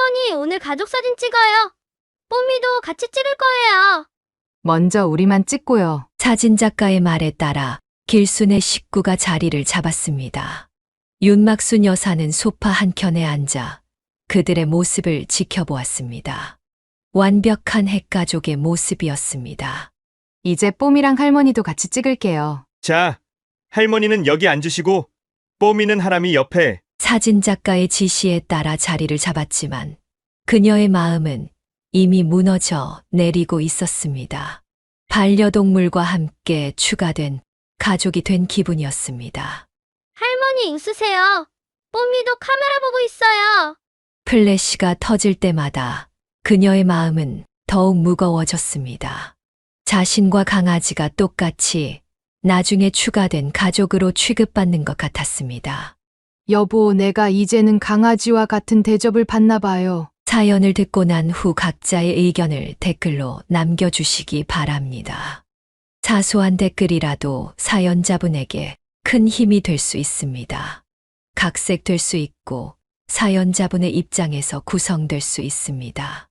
할머니, 오늘 가족 사진 찍어요. 뽀미도 같이 찍을 거예요. 먼저 우리만 찍고요. 사진작가의 말에 따라 길순의 식구가 자리를 잡았습니다. 윤막순 여사는 소파 한켠에 앉아 그들의 모습을 지켜보았습니다. 완벽한 핵가족의 모습이었습니다. 이제 뽀미랑 할머니도 같이 찍을게요. 자, 할머니는 여기 앉으시고 뽀미는 하람이 옆에. 사진작가의 지시에 따라 자리를 잡았지만 그녀의 마음은 이미 무너져 내리고 있었습니다. 반려동물과 함께 추가된 가족이 된 기분이었습니다. 할머니 웃으세요. 뽀미도 카메라 보고 있어요. 플래시가 터질 때마다 그녀의 마음은 더욱 무거워졌습니다. 자신과 강아지가 똑같이 나중에 추가된 가족으로 취급받는 것 같았습니다. 여보, 내가 이제는 강아지와 같은 대접을 받나 봐요. 사연을 듣고 난 후 각자의 의견을 댓글로 남겨주시기 바랍니다. 사소한 댓글이라도 사연자분에게 큰 힘이 될 수 있습니다. 각색될 수 있고 사연자분의 입장에서 구성될 수 있습니다.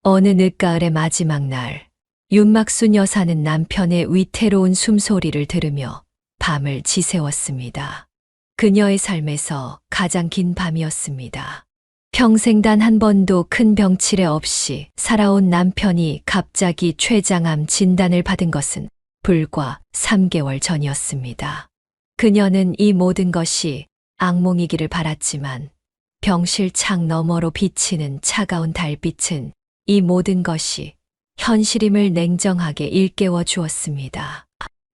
어느 늦가을의 마지막 날, 윤막순 여사는 남편의 위태로운 숨소리를 들으며 밤을 지새웠습니다. 그녀의 삶에서 가장 긴 밤이었습니다. 평생 단 한 번도 큰 병치레 없이 살아온 남편이 갑자기 췌장암 진단을 받은 것은 불과 3개월 전이었습니다. 그녀는 이 모든 것이 악몽이기를 바랐지만 병실 창 너머로 비치는 차가운 달빛은 이 모든 것이 현실임을 냉정하게 일깨워 주었습니다.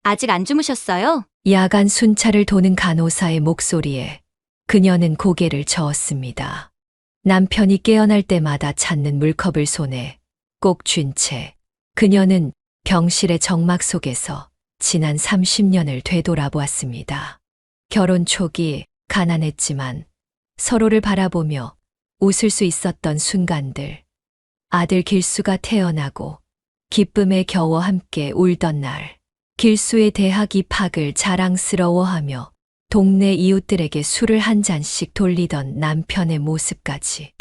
아직 안 주무셨어요? 야간 순찰을 도는 간호사의 목소리에 그녀는 고개를 저었습니다. 남편이 깨어날 때마다 찾는 물컵을 손에 꼭 쥔 채 그녀는 병실의 정막 속에서 지난 30년을 되돌아보았습니다. 결혼 초기 가난했지만 서로를 바라보며 웃을 수 있었던 순간들, 아들 길수가 태어나고 기쁨에 겨워 함께 울던 날, 길수의 대학 입학을 자랑스러워하며 동네 이웃들에게 술을 한 잔씩 돌리던 남편의 모습까지.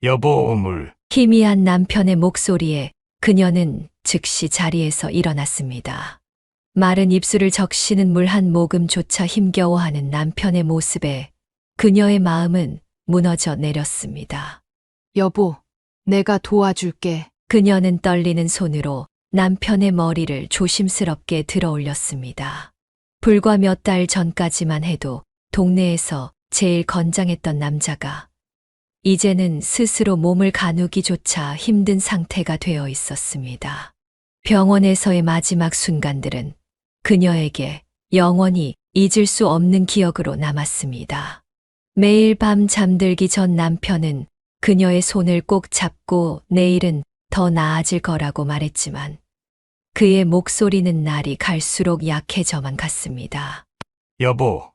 여보, 물. 희미한 남편의 목소리에 그녀는 즉시 자리에서 일어났습니다. 마른 입술을 적시는 물 한 모금조차 힘겨워하는 남편의 모습에 그녀의 마음은 무너져 내렸습니다. 여보, 내가 도와줄게. 그녀는 떨리는 손으로 남편의 머리를 조심스럽게 들어 올렸습니다. 불과 몇 달 전까지만 해도 동네에서 제일 건장했던 남자가 이제는 스스로 몸을 가누기조차 힘든 상태가 되어 있었습니다. 병원에서의 마지막 순간들은 그녀에게 영원히 잊을 수 없는 기억으로 남았습니다. 매일 밤 잠들기 전 남편은 그녀의 손을 꼭 잡고 내일은 더 나아질 거라고 말했지만 그의 목소리는 날이 갈수록 약해져만 갔습니다. 여보,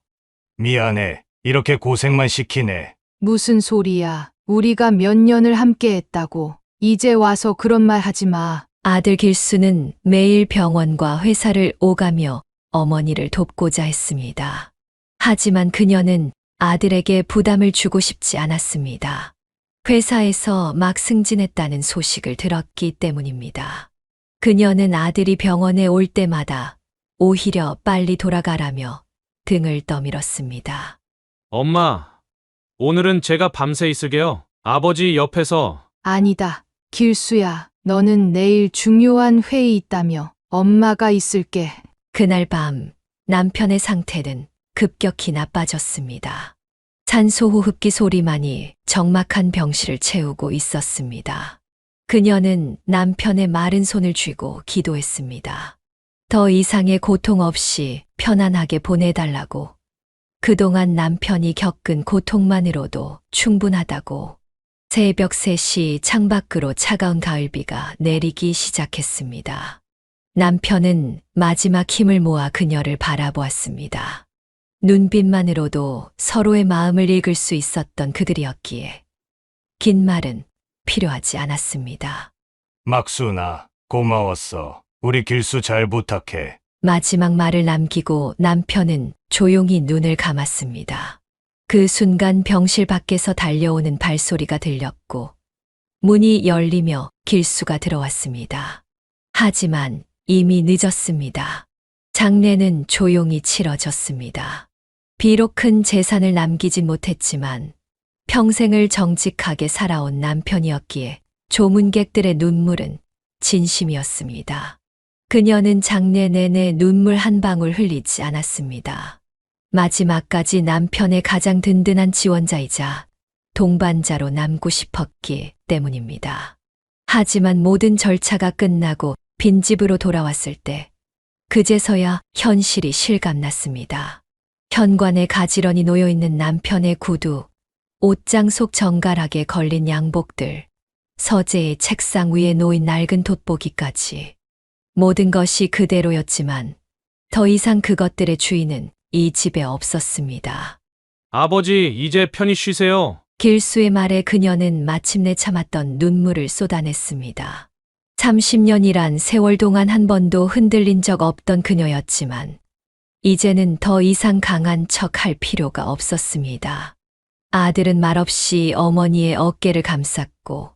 미안해. 이렇게 고생만 시키네. 무슨 소리야. 우리가 몇 년을 함께 했다고. 이제 와서 그런 말 하지 마. 아들 길수는 매일 병원과 회사를 오가며 어머니를 돕고자 했습니다. 하지만 그녀는 아들에게 부담을 주고 싶지 않았습니다. 회사에서 막 승진했다는 소식을 들었기 때문입니다. 그녀는 아들이 병원에 올 때마다 오히려 빨리 돌아가라며 등을 떠밀었습니다. 엄마, 오늘은 제가 밤새 있을게요. 아버지 옆에서. 아니다. 길수야, 너는 내일 중요한 회의 있다며. 엄마가 있을게. 그날 밤 남편의 상태는 급격히 나빠졌습니다. 산소호흡기 소리만이 적막한 병실을 채우고 있었습니다. 그녀는 남편의 마른 손을 쥐고 기도했습니다. 더 이상의 고통 없이 편안하게 보내달라고. 그동안 남편이 겪은 고통만으로도 충분하다고. 새벽 3시 창밖으로 차가운 가을비가 내리기 시작했습니다. 남편은 마지막 힘을 모아 그녀를 바라보았습니다. 눈빛만으로도 서로의 마음을 읽을 수 있었던 그들이었기에 긴 말은 필요하지 않았습니다. 막순아, 고마웠어. 우리 길수 잘 부탁해. 마지막 말을 남기고 남편은 조용히 눈을 감았습니다. 그 순간 병실 밖에서 달려오는 발소리가 들렸고 문이 열리며 길수가 들어왔습니다. 하지만 이미 늦었습니다. 장례는 조용히 치러졌습니다. 비록 큰 재산을 남기진 못했지만 평생을 정직하게 살아온 남편이었기에 조문객들의 눈물은 진심이었습니다. 그녀는 장례 내내 눈물 한 방울 흘리지 않았습니다. 마지막까지 남편의 가장 든든한 지원자이자 동반자로 남고 싶었기 때문입니다. 하지만 모든 절차가 끝나고 빈집으로 돌아왔을 때 그제서야 현실이 실감났습니다. 현관에 가지런히 놓여있는 남편의 구두, 옷장 속 정갈하게 걸린 양복들, 서재의 책상 위에 놓인 낡은 돋보기까지 모든 것이 그대로였지만 더 이상 그것들의 주인은 이 집에 없었습니다. 아버지, 이제 편히 쉬세요. 길수의 말에 그녀는 마침내 참았던 눈물을 쏟아냈습니다. 30년이란 세월 동안 한 번도 흔들린 적 없던 그녀였지만 이제는 더 이상 강한 척 할 필요가 없었습니다. 아들은 말없이 어머니의 어깨를 감쌌고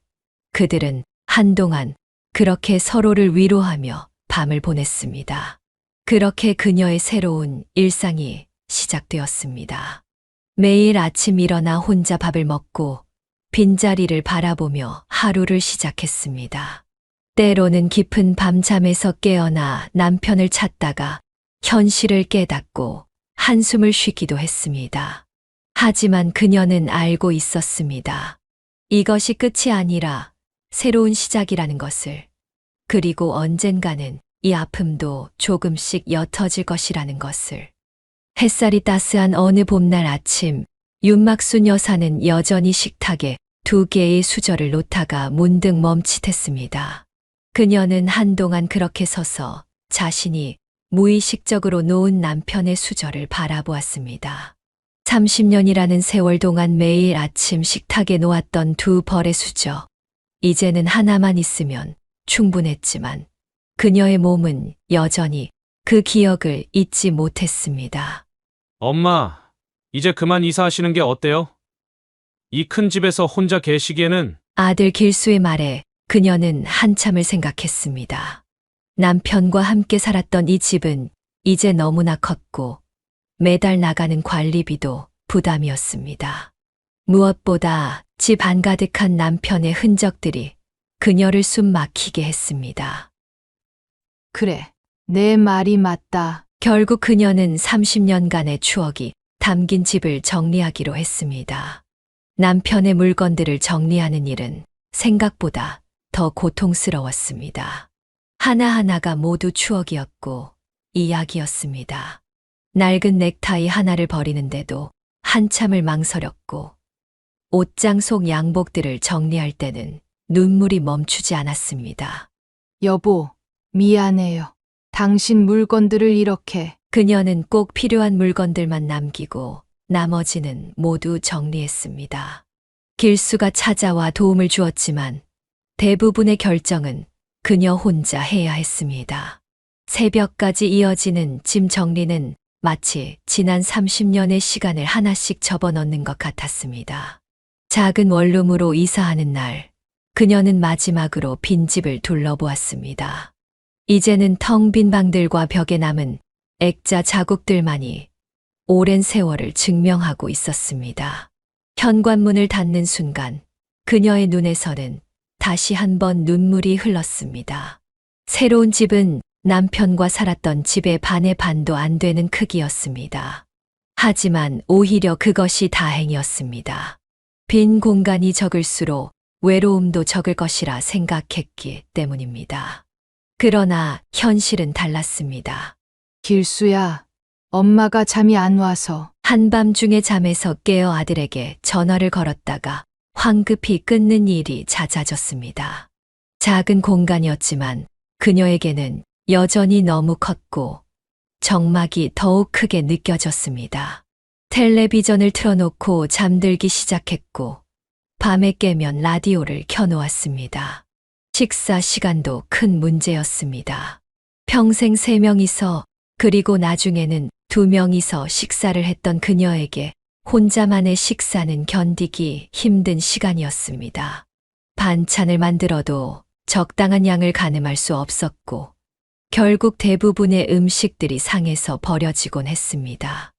그들은 한동안 그렇게 서로를 위로하며 밤을 보냈습니다. 그렇게 그녀의 새로운 일상이 시작되었습니다. 매일 아침 일어나 혼자 밥을 먹고 빈자리를 바라보며 하루를 시작했습니다. 때로는 깊은 밤잠에서 깨어나 남편을 찾다가 현실을 깨닫고 한숨을 쉬기도 했습니다. 하지만 그녀는 알고 있었습니다. 이것이 끝이 아니라 새로운 시작이라는 것을, 그리고 언젠가는 이 아픔도 조금씩 옅어질 것이라는 것을. 햇살이 따스한 어느 봄날 아침, 윤막순 여사는 여전히 식탁에 2개의 수저를 놓다가 문득 멈칫했습니다. 그녀는 한동안 그렇게 서서 자신이 무의식적으로 놓은 남편의 수저를 바라보았습니다. 30년이라는 세월 동안 매일 아침 식탁에 놓았던 2벌의 수저. 이제는 하나만 있으면 충분했지만 그녀의 몸은 여전히 그 기억을 잊지 못했습니다. 엄마, 이제 그만 이사하시는 게 어때요? 이 큰 집에서 혼자 계시기에는. 아들 길수의 말에 그녀는 한참을 생각했습니다. 남편과 함께 살았던 이 집은 이제 너무나 컸고 매달 나가는 관리비도 부담이었습니다. 무엇보다 집 안가득한 남편의 흔적들이 그녀를 숨 막히게 했습니다. 그래, 내 말이 맞다. 결국 그녀는 30년간의 추억이 담긴 집을 정리하기로 했습니다. 남편의 물건들을 정리하는 일은 생각보다 더 고통스러웠습니다. 하나하나가 모두 추억이었고 이야기였습니다. 낡은 넥타이 하나를 버리는데도 한참을 망설였고 옷장 속 양복들을 정리할 때는 눈물이 멈추지 않았습니다. 여보, 미안해요. 당신 물건들을 이렇게. 그녀는 꼭 필요한 물건들만 남기고 나머지는 모두 정리했습니다. 길수가 찾아와 도움을 주었지만 대부분의 결정은 그녀 혼자 해야 했습니다. 새벽까지 이어지는 짐 정리는 마치 지난 30년의 시간을 하나씩 접어넣는 것 같았습니다. 작은 원룸으로 이사하는 날, 그녀는 마지막으로 빈집을 둘러보았습니다. 이제는 텅 빈 방들과 벽에 남은 액자 자국들만이 오랜 세월을 증명하고 있었습니다. 현관문을 닫는 순간 그녀의 눈에서는 다시 한번 눈물이 흘렀습니다. 새로운 집은 남편과 살았던 집의 반의 반도 안 되는 크기였습니다. 하지만 오히려 그것이 다행이었습니다. 빈 공간이 적을수록 외로움도 적을 것이라 생각했기 때문입니다. 그러나 현실은 달랐습니다. 길수야, 엄마가 잠이 안 와서. 한밤중에 잠에서 깨어 아들에게 전화를 걸었다가 황급히 끊는 일이 잦아졌습니다. 작은 공간이었지만 그녀에게는 여전히 너무 컸고 정막이 더욱 크게 느껴졌습니다. 텔레비전을 틀어놓고 잠들기 시작했고 밤에 깨면 라디오를 켜놓았습니다. 식사 시간도 큰 문제였습니다. 평생 3명이서 그리고 나중에는 2명이서 식사를 했던 그녀에게 혼자만의 식사는 견디기 힘든 시간이었습니다. 반찬을 만들어도 적당한 양을 가늠할 수 없었고, 결국 대부분의 음식들이 상해서 버려지곤 했습니다.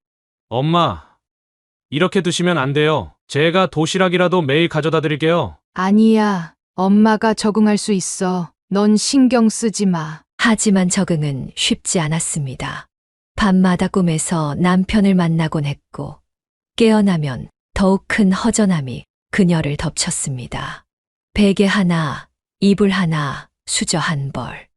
엄마, 이렇게 드시면 안 돼요. 제가 도시락이라도 매일 가져다 드릴게요. 아니야. 엄마가 적응할 수 있어. 넌 신경 쓰지 마. 하지만 적응은 쉽지 않았습니다. 밤마다 꿈에서 남편을 만나곤 했고, 깨어나면 더욱 큰 허전함이 그녀를 덮쳤습니다. 베개 하나, 이불 하나, 수저 한 벌.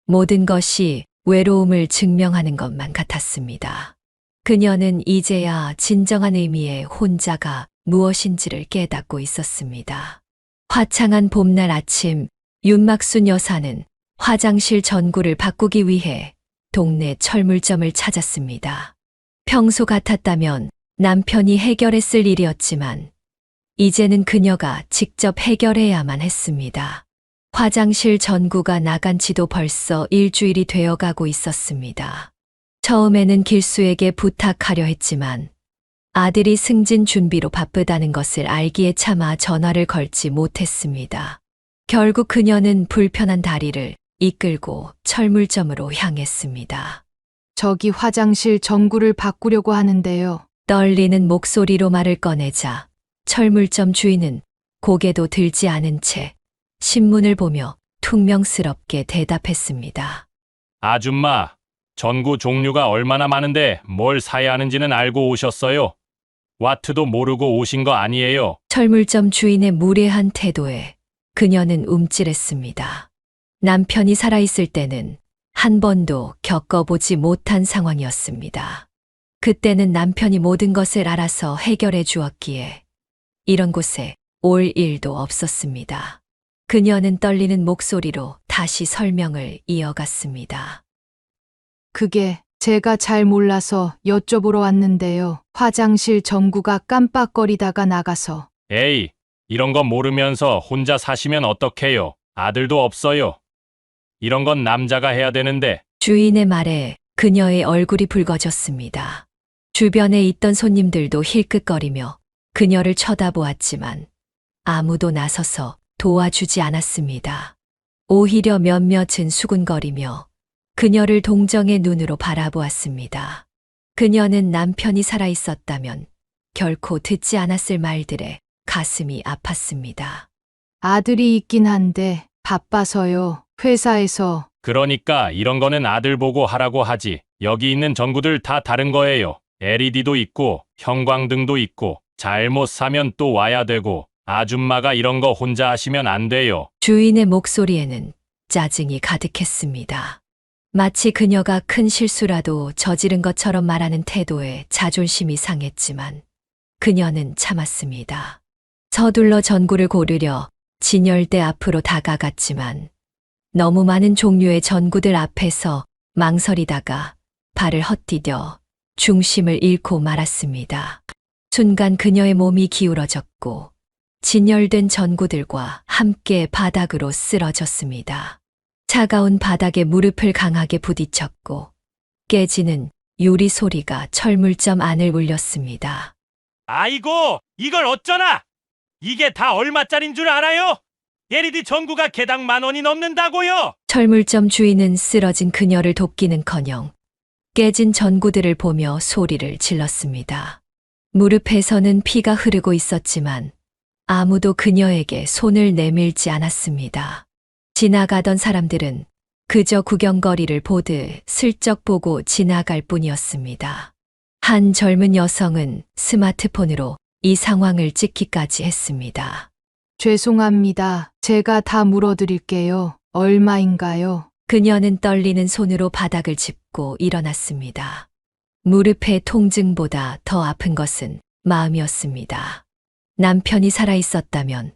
모든 것이 외로움을 증명하는 것만 같았습니다. 그녀는 이제야 진정한 의미의 혼자가 무엇인지를 깨닫고 있었습니다. 화창한 봄날 아침, 윤막순 여사는 화장실 전구를 바꾸기 위해 동네 철물점을 찾았습니다. 평소 같았다면 남편이 해결했을 일이었지만 이제는 그녀가 직접 해결해야만 했습니다. 화장실 전구가 나간 지도 벌써 일주일이 되어가고 있었습니다. 처음에는 길수에게 부탁하려 했지만 아들이 승진 준비로 바쁘다는 것을 알기에 차마 전화를 걸지 못했습니다. 결국 그녀는 불편한 다리를 이끌고 철물점으로 향했습니다. 저기 화장실 전구를 바꾸려고 하는데요. 떨리는 목소리로 말을 꺼내자 철물점 주인은 고개도 들지 않은 채 신문을 보며 퉁명스럽게 대답했습니다. 아줌마, 전구 종류가 얼마나 많은데 뭘 사야 하는지는 알고 오셨어요? 와트도 모르고 오신 거 아니에요? 철물점 주인의 무례한 태도에 그녀는 움찔했습니다. 남편이 살아있을 때는 한 번도 겪어보지 못한 상황이었습니다. 그때는 남편이 모든 것을 알아서 해결해 주었기에 이런 곳에 올 일도 없었습니다. 그녀는 떨리는 목소리로 다시 설명을 이어갔습니다. 그게 제가 잘 몰라서 여쭤보러 왔는데요. 화장실 전구가 깜빡거리다가 나가서. 에이, 이런 거 모르면서 혼자 사시면 어떡해요? 아들도 없어요. 이런 건 남자가 해야 되는데. 주인의 말에 그녀의 얼굴이 붉어졌습니다. 주변에 있던 손님들도 힐끗거리며 그녀를 쳐다보았지만 아무도 나서서 도와주지 않았습니다. 오히려 몇몇은 수군거리며 그녀를 동정의 눈으로 바라보았습니다. 그녀는 남편이 살아있었다면 결코 듣지 않았을 말들에 가슴이 아팠습니다. 아들이 있긴 한데 바빠서요. 회사에서. 그러니까 이런 거는 아들 보고 하라고 하지. 여기 있는 전구들 다 다른 거예요. LED도 있고 형광등도 있고 잘못 사면 또 와야 되고 아줌마가 이런 거 혼자 하시면 안 돼요. 주인의 목소리에는 짜증이 가득했습니다. 마치 그녀가 큰 실수라도 저지른 것처럼 말하는 태도에 자존심이 상했지만 그녀는 참았습니다. 서둘러 전구를 고르려 진열대 앞으로 다가갔지만 너무 많은 종류의 전구들 앞에서 망설이다가 발을 헛디뎌 중심을 잃고 말았습니다. 순간 그녀의 몸이 기울어졌고 진열된 전구들과 함께 바닥으로 쓰러졌습니다. 차가운 바닥에 무릎을 강하게 부딪혔고 깨지는 유리 소리가 철물점 안을 울렸습니다. 아이고, 이걸 어쩌나? 이게 다 얼마짜린 줄 알아요? LED 전구가 개당 10,000원이 넘는다고요? 철물점 주인은 쓰러진 그녀를 돕기는커녕 깨진 전구들을 보며 소리를 질렀습니다. 무릎에서는 피가 흐르고 있었지만 아무도 그녀에게 손을 내밀지 않았습니다. 지나가던 사람들은 그저 구경거리를 보듯 슬쩍 보고 지나갈 뿐이었습니다. 한 젊은 여성은 스마트폰으로 이 상황을 찍기까지 했습니다. 죄송합니다. 제가 다 물어드릴게요. 얼마인가요? 그녀는 떨리는 손으로 바닥을 짚고 일어났습니다. 무릎의 통증보다 더 아픈 것은 마음이었습니다. 남편이 살아있었다면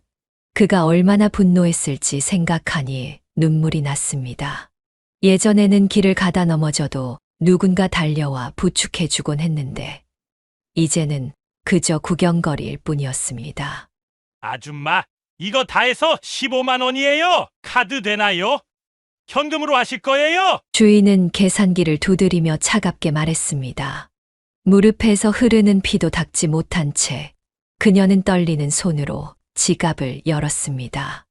그가 얼마나 분노했을지 생각하니 눈물이 났습니다. 예전에는 길을 가다 넘어져도 누군가 달려와 부축해주곤 했는데 이제는 그저 구경거리일 뿐이었습니다. 아줌마, 이거 다 해서 15만 원이에요. 카드 되나요? 현금으로 하실 거예요? 주인은 계산기를 두드리며 차갑게 말했습니다. 무릎에서 흐르는 피도 닦지 못한 채 그녀는 떨리는 손으로 지갑을 열었습니다.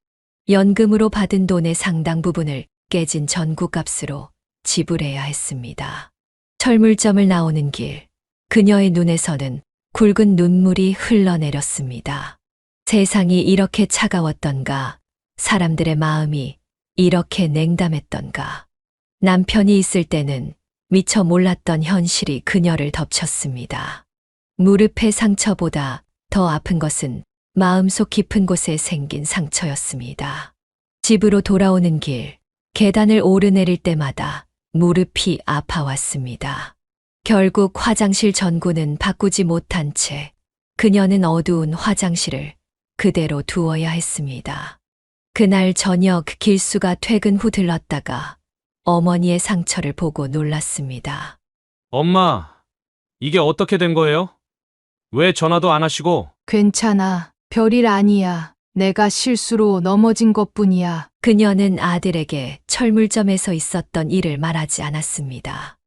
연금으로 받은 돈의 상당 부분을 깨진 전구값으로 지불해야 했습니다. 철물점을 나오는 길, 그녀의 눈에서는 굵은 눈물이 흘러내렸습니다. 세상이 이렇게 차가웠던가, 사람들의 마음이 이렇게 냉담했던가. 남편이 있을 때는 미처 몰랐던 현실이 그녀를 덮쳤습니다. 무릎의 상처보다 더 아픈 것은 마음속 깊은 곳에 생긴 상처였습니다. 집으로 돌아오는 길, 계단을 오르내릴 때마다 무릎이 아파왔습니다. 결국 화장실 전구는 바꾸지 못한 채 그녀는 어두운 화장실을 그대로 두어야 했습니다. 그날 저녁 길수가 퇴근 후 들렀다가 어머니의 상처를 보고 놀랐습니다. 엄마, 이게 어떻게 된 거예요? 왜 전화도 안 하시고? 괜찮아. 별일 아니야. 내가 실수로 넘어진 것뿐이야. 그녀는 아들에게 철물점에서 있었던 일을 말하지 않았습니다.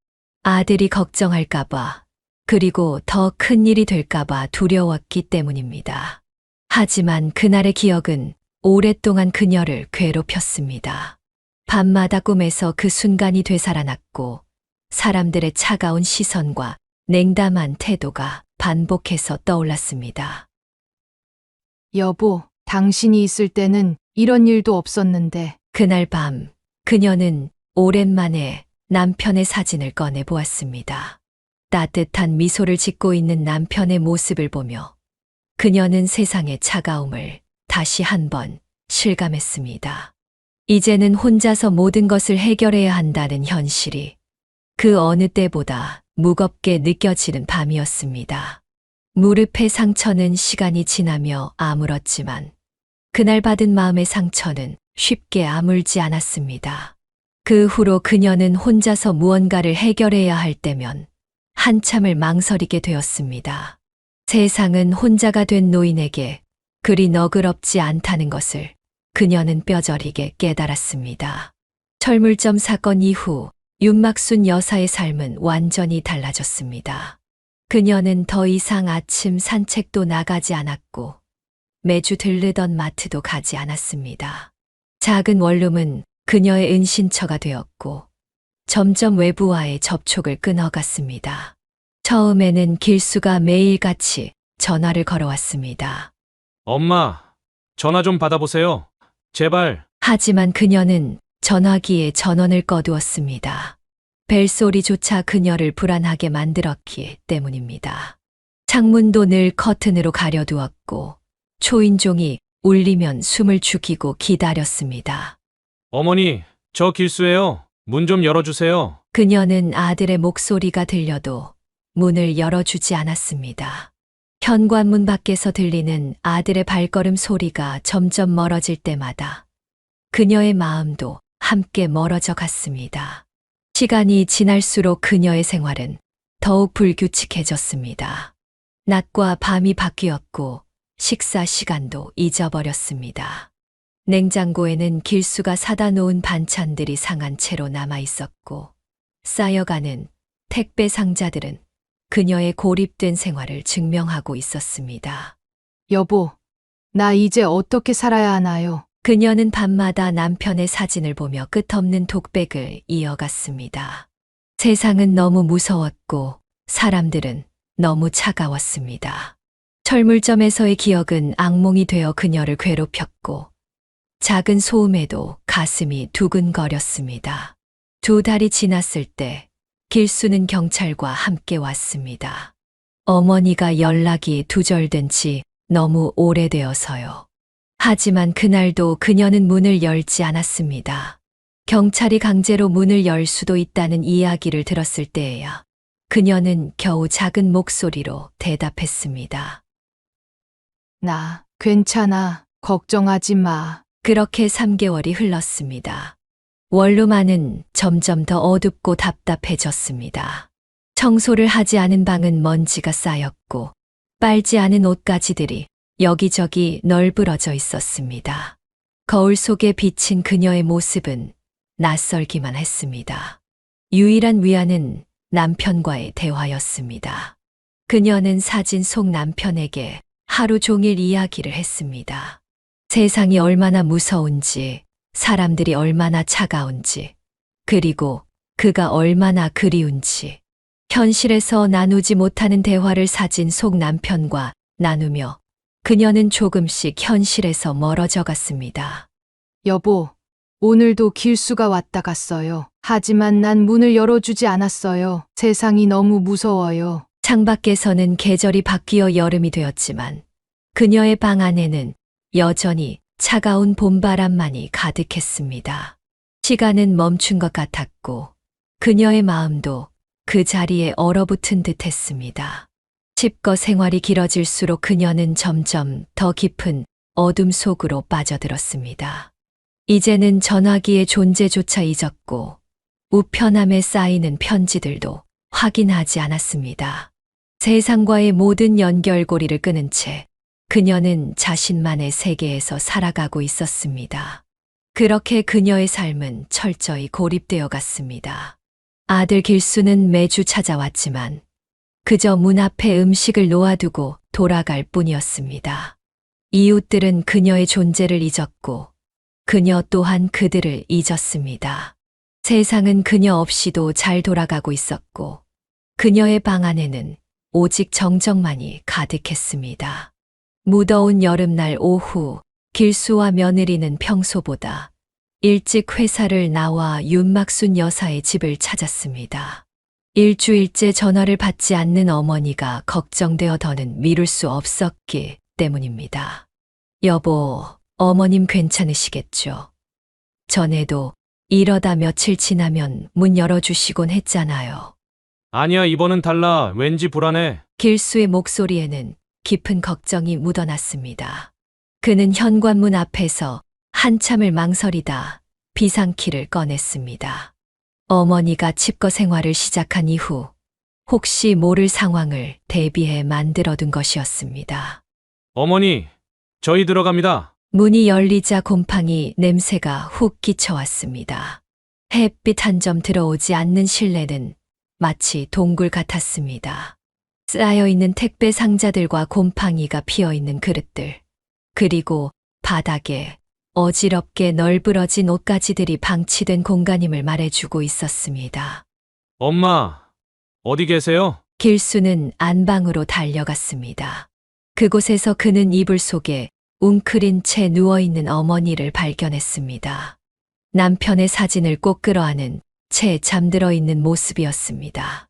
아들이 걱정할까봐, 그리고 더 큰 일이 될까봐 두려웠기 때문입니다. 하지만 그날의 기억은 오랫동안 그녀를 괴롭혔습니다. 밤마다 꿈에서 그 순간이 되살아났고, 사람들의 차가운 시선과 냉담한 태도가 반복해서 떠올랐습니다. 여보, 당신이 있을 때는 이런 일도 없었는데. 그날 밤, 그녀는 오랜만에 남편의 사진을 꺼내 보았습니다. 따뜻한 미소를 짓고 있는 남편의 모습을 보며 그녀는 세상의 차가움을 다시 한번 실감했습니다. 이제는 혼자서 모든 것을 해결해야 한다는 현실이 그 어느 때보다 무겁게 느껴지는 밤이었습니다. 무릎의 상처는 시간이 지나며 아물었지만 그날 받은 마음의 상처는 쉽게 아물지 않았습니다. 그 후로 그녀는 혼자서 무언가를 해결해야 할 때면 한참을 망설이게 되었습니다. 세상은 혼자가 된 노인에게 그리 너그럽지 않다는 것을 그녀는 뼈저리게 깨달았습니다. 철물점 사건 이후 윤막순 여사의 삶은 완전히 달라졌습니다. 그녀는 더 이상 아침 산책도 나가지 않았고 매주 들르던 마트도 가지 않았습니다. 작은 원룸은 그녀의 은신처가 되었고 점점 외부와의 접촉을 끊어갔습니다. 처음에는 길수가 매일같이 전화를 걸어왔습니다. 엄마, 전화 좀 받아보세요. 제발. 하지만 그녀는 전화기에 전원을 꺼두었습니다. 벨소리조차 그녀를 불안하게 만들었기 때문입니다. 창문도 늘 커튼으로 가려두었고 초인종이 울리면 숨을 죽이고 기다렸습니다. 어머니, 저 길수예요. 문 좀 열어주세요. 그녀는 아들의 목소리가 들려도 문을 열어주지 않았습니다. 현관문 밖에서 들리는 아들의 발걸음 소리가 점점 멀어질 때마다 그녀의 마음도 함께 멀어져 갔습니다. 시간이 지날수록 그녀의 생활은 더욱 불규칙해졌습니다. 낮과 밤이 바뀌었고 식사 시간도 잊어버렸습니다. 냉장고에는 길수가 사다 놓은 반찬들이 상한 채로 남아 있었고 쌓여가는 택배 상자들은 그녀의 고립된 생활을 증명하고 있었습니다. 여보, 나 이제 어떻게 살아야 하나요? 그녀는 밤마다 남편의 사진을 보며 끝없는 독백을 이어갔습니다. 세상은 너무 무서웠고 사람들은 너무 차가웠습니다. 철물점에서의 기억은 악몽이 되어 그녀를 괴롭혔고 작은 소음에도 가슴이 두근거렸습니다. 2달이 지났을 때 길수는 경찰과 함께 왔습니다. 어머니가 연락이 두절된 지 너무 오래되어서요. 하지만 그날도 그녀는 문을 열지 않았습니다. 경찰이 강제로 문을 열 수도 있다는 이야기를 들었을 때에야 그녀는 겨우 작은 목소리로 대답했습니다. 나 괜찮아. 걱정하지 마. 그렇게 3개월이 흘렀습니다. 원룸 안은 점점 더 어둡고 답답해졌습니다. 청소를 하지 않은 방은 먼지가 쌓였고 빨지 않은 옷가지들이 여기저기 널브러져 있었습니다. 거울 속에 비친 그녀의 모습은 낯설기만 했습니다. 유일한 위안은 남편과의 대화였습니다. 그녀는 사진 속 남편에게 하루 종일 이야기를 했습니다. 세상이 얼마나 무서운지, 사람들이 얼마나 차가운지, 그리고 그가 얼마나 그리운지. 현실에서 나누지 못하는 대화를 사진 속 남편과 나누며 그녀는 조금씩 현실에서 멀어져 갔습니다. 여보, 오늘도 길수가 왔다 갔어요. 하지만 난 문을 열어주지 않았어요. 세상이 너무 무서워요. 창밖에서는 계절이 바뀌어 여름이 되었지만 그녀의 방 안에는 여전히 차가운 봄바람만이 가득했습니다. 시간은 멈춘 것 같았고 그녀의 마음도 그 자리에 얼어붙은 듯 했습니다. 집거 생활이 길어질수록 그녀는 점점 더 깊은 어둠 속으로 빠져들었습니다. 이제는 전화기의 존재조차 잊었고 우편함에 쌓이는 편지들도 확인하지 않았습니다. 세상과의 모든 연결고리를 끊은 채 그녀는 자신만의 세계에서 살아가고 있었습니다. 그렇게 그녀의 삶은 철저히 고립되어 갔습니다. 아들 길수는 매주 찾아왔지만 그저 문 앞에 음식을 놓아두고 돌아갈 뿐이었습니다. 이웃들은 그녀의 존재를 잊었고 그녀 또한 그들을 잊었습니다. 세상은 그녀 없이도 잘 돌아가고 있었고 그녀의 방 안에는 오직 정적만이 가득했습니다. 무더운 여름날 오후 길수와 며느리는 평소보다 일찍 회사를 나와 윤막순 여사의 집을 찾았습니다. 일주일째 전화를 받지 않는 어머니가 걱정되어 더는 미룰 수 없었기 때문입니다. 여보, 어머님 괜찮으시겠죠? 전에도 이러다 며칠 지나면 문 열어주시곤 했잖아요. 아니야, 이번은 달라. 왠지 불안해. 길수의 목소리에는 깊은 걱정이 묻어났습니다. 그는 현관문 앞에서 한참을 망설이다 비상키를 꺼냈습니다. 어머니가 칩거 생활을 시작한 이후 혹시 모를 상황을 대비해 만들어둔 것이었습니다. 어머니, 저희 들어갑니다. 문이 열리자 곰팡이 냄새가 훅 끼쳐왔습니다. 햇빛 한 점 들어오지 않는 실내는 마치 동굴 같았습니다. 쌓여있는 택배 상자들과 곰팡이가 피어있는 그릇들, 그리고 바닥에 어지럽게 널브러진 옷가지들이 방치된 공간임을 말해주고 있었습니다. 엄마, 어디 계세요? 길수는 안방으로 달려갔습니다. 그곳에서 그는 이불 속에 웅크린 채 누워있는 어머니를 발견했습니다. 남편의 사진을 꼭 끌어안은 채 잠들어 있는 모습이었습니다.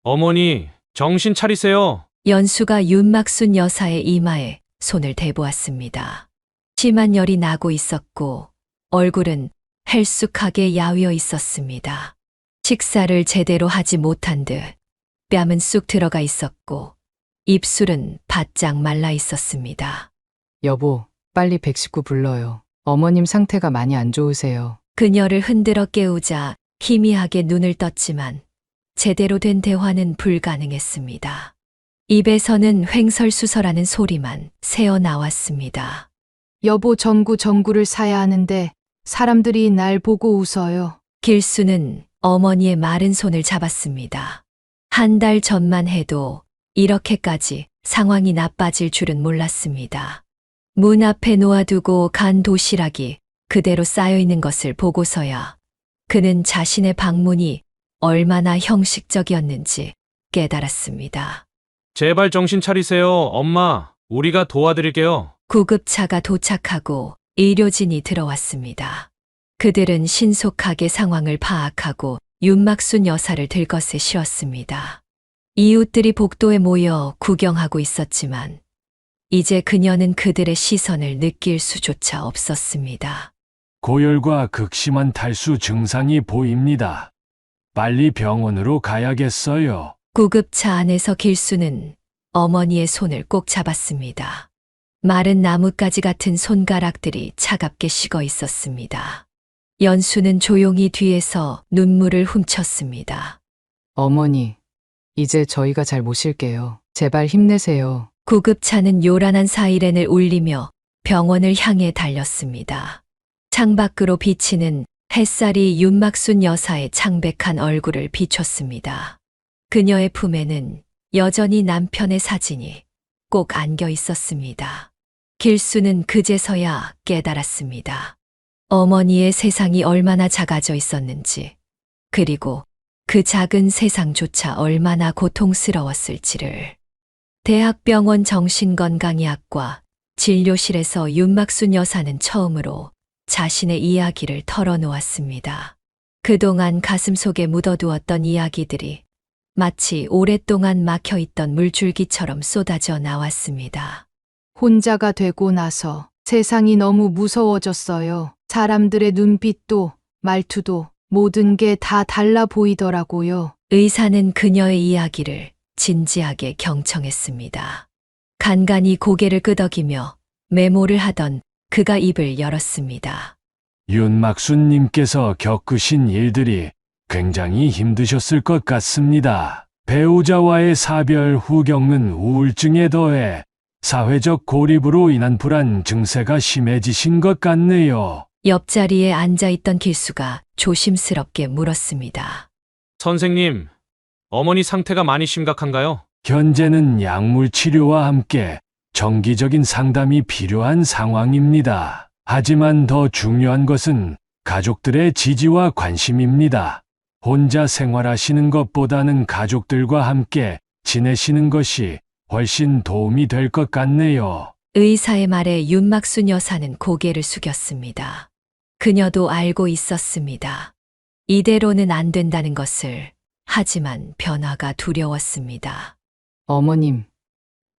어머니, 정신 차리세요. 연수가 윤막순 여사의 이마에 손을 대보았습니다. 심한 열이 나고 있었고 얼굴은 헬쑥하게 야위어 있었습니다. 식사를 제대로 하지 못한 듯 뺨은 쑥 들어가 있었고 입술은 바짝 말라 있었습니다. 여보, 빨리 119 불러요. 어머님 상태가 많이 안 좋으세요. 그녀를 흔들어 깨우자 희미하게 눈을 떴지만 제대로 된 대화는 불가능했습니다. 입에서는 횡설수설하는 소리만 새어 나왔습니다. 여보, 전구를 사야 하는데 사람들이 날 보고 웃어요. 길수는 어머니의 마른 손을 잡았습니다. 한 달 전만 해도 이렇게까지 상황이 나빠질 줄은 몰랐습니다. 문 앞에 놓아두고 간 도시락이 그대로 쌓여있는 것을 보고서야 그는 자신의 방문이 얼마나 형식적이었는지 깨달았습니다. 제발 정신 차리세요. 엄마, 우리가 도와드릴게요. 구급차가 도착하고 의료진이 들어왔습니다. 그들은 신속하게 상황을 파악하고 윤막순 여사를 들것에 씌웠습니다. 이웃들이 복도에 모여 구경하고 있었지만 이제 그녀는 그들의 시선을 느낄 수조차 없었습니다. 고열과 극심한 탈수 증상이 보입니다. 빨리 병원으로 가야겠어요. 구급차 안에서 길수는 어머니의 손을 꼭 잡았습니다. 마른 나뭇가지 같은 손가락들이 차갑게 식어 있었습니다. 연수는 조용히 뒤에서 눈물을 훔쳤습니다. 어머니, 이제 저희가 잘 모실게요. 제발 힘내세요. 구급차는 요란한 사이렌을 울리며 병원을 향해 달렸습니다. 창밖으로 비치는 햇살이 윤막순 여사의 창백한 얼굴을 비췄습니다. 그녀의 품에는 여전히 남편의 사진이 꼭 안겨 있었습니다. 길수는 그제서야 깨달았습니다. 어머니의 세상이 얼마나 작아져 있었는지, 그리고 그 작은 세상조차 얼마나 고통스러웠을지를. 대학병원 정신건강의학과 진료실에서 윤막순 여사는 처음으로 자신의 이야기를 털어놓았습니다. 그동안 가슴속에 묻어두었던 이야기들이 마치 오랫동안 막혀있던 물줄기처럼 쏟아져 나왔습니다. 혼자가 되고 나서 세상이 너무 무서워졌어요. 사람들의 눈빛도 말투도 모든 게 다 달라 보이더라고요. 의사는 그녀의 이야기를 진지하게 경청했습니다. 간간히 고개를 끄덕이며 메모를 하던 그가 입을 열었습니다. 윤막순님께서 겪으신 일들이 굉장히 힘드셨을 것 같습니다. 배우자와의 사별 후 겪는 우울증에 더해 사회적 고립으로 인한 불안 증세가 심해지신 것 같네요. 옆자리에 앉아있던 길수가 조심스럽게 물었습니다. 선생님, 어머니 상태가 많이 심각한가요? 현재는 약물 치료와 함께 정기적인 상담이 필요한 상황입니다. 하지만 더 중요한 것은 가족들의 지지와 관심입니다. 혼자 생활하시는 것보다는 가족들과 함께 지내시는 것이 훨씬 도움이 될 것 같네요. 의사의 말에 윤막순 여사는 고개를 숙였습니다. 그녀도 알고 있었습니다. 이대로는 안 된다는 것을. 하지만 변화가 두려웠습니다. 어머님,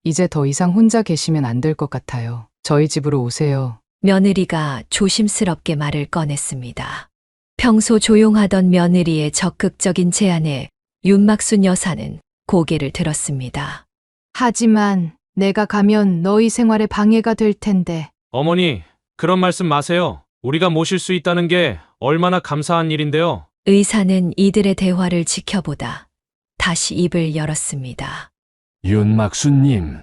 이제 더 이상 혼자 계시면 안 될 것 같아요. 저희 집으로 오세요. 며느리가 조심스럽게 말을 꺼냈습니다. 평소 조용하던 며느리의 적극적인 제안에 윤막순 여사는 고개를 들었습니다. 하지만 내가 가면 너희 생활에 방해가 될 텐데. 어머니, 그런 말씀 마세요. 우리가 모실 수 있다는 게 얼마나 감사한 일인데요. 의사는 이들의 대화를 지켜보다 다시 입을 열었습니다. 윤막순님,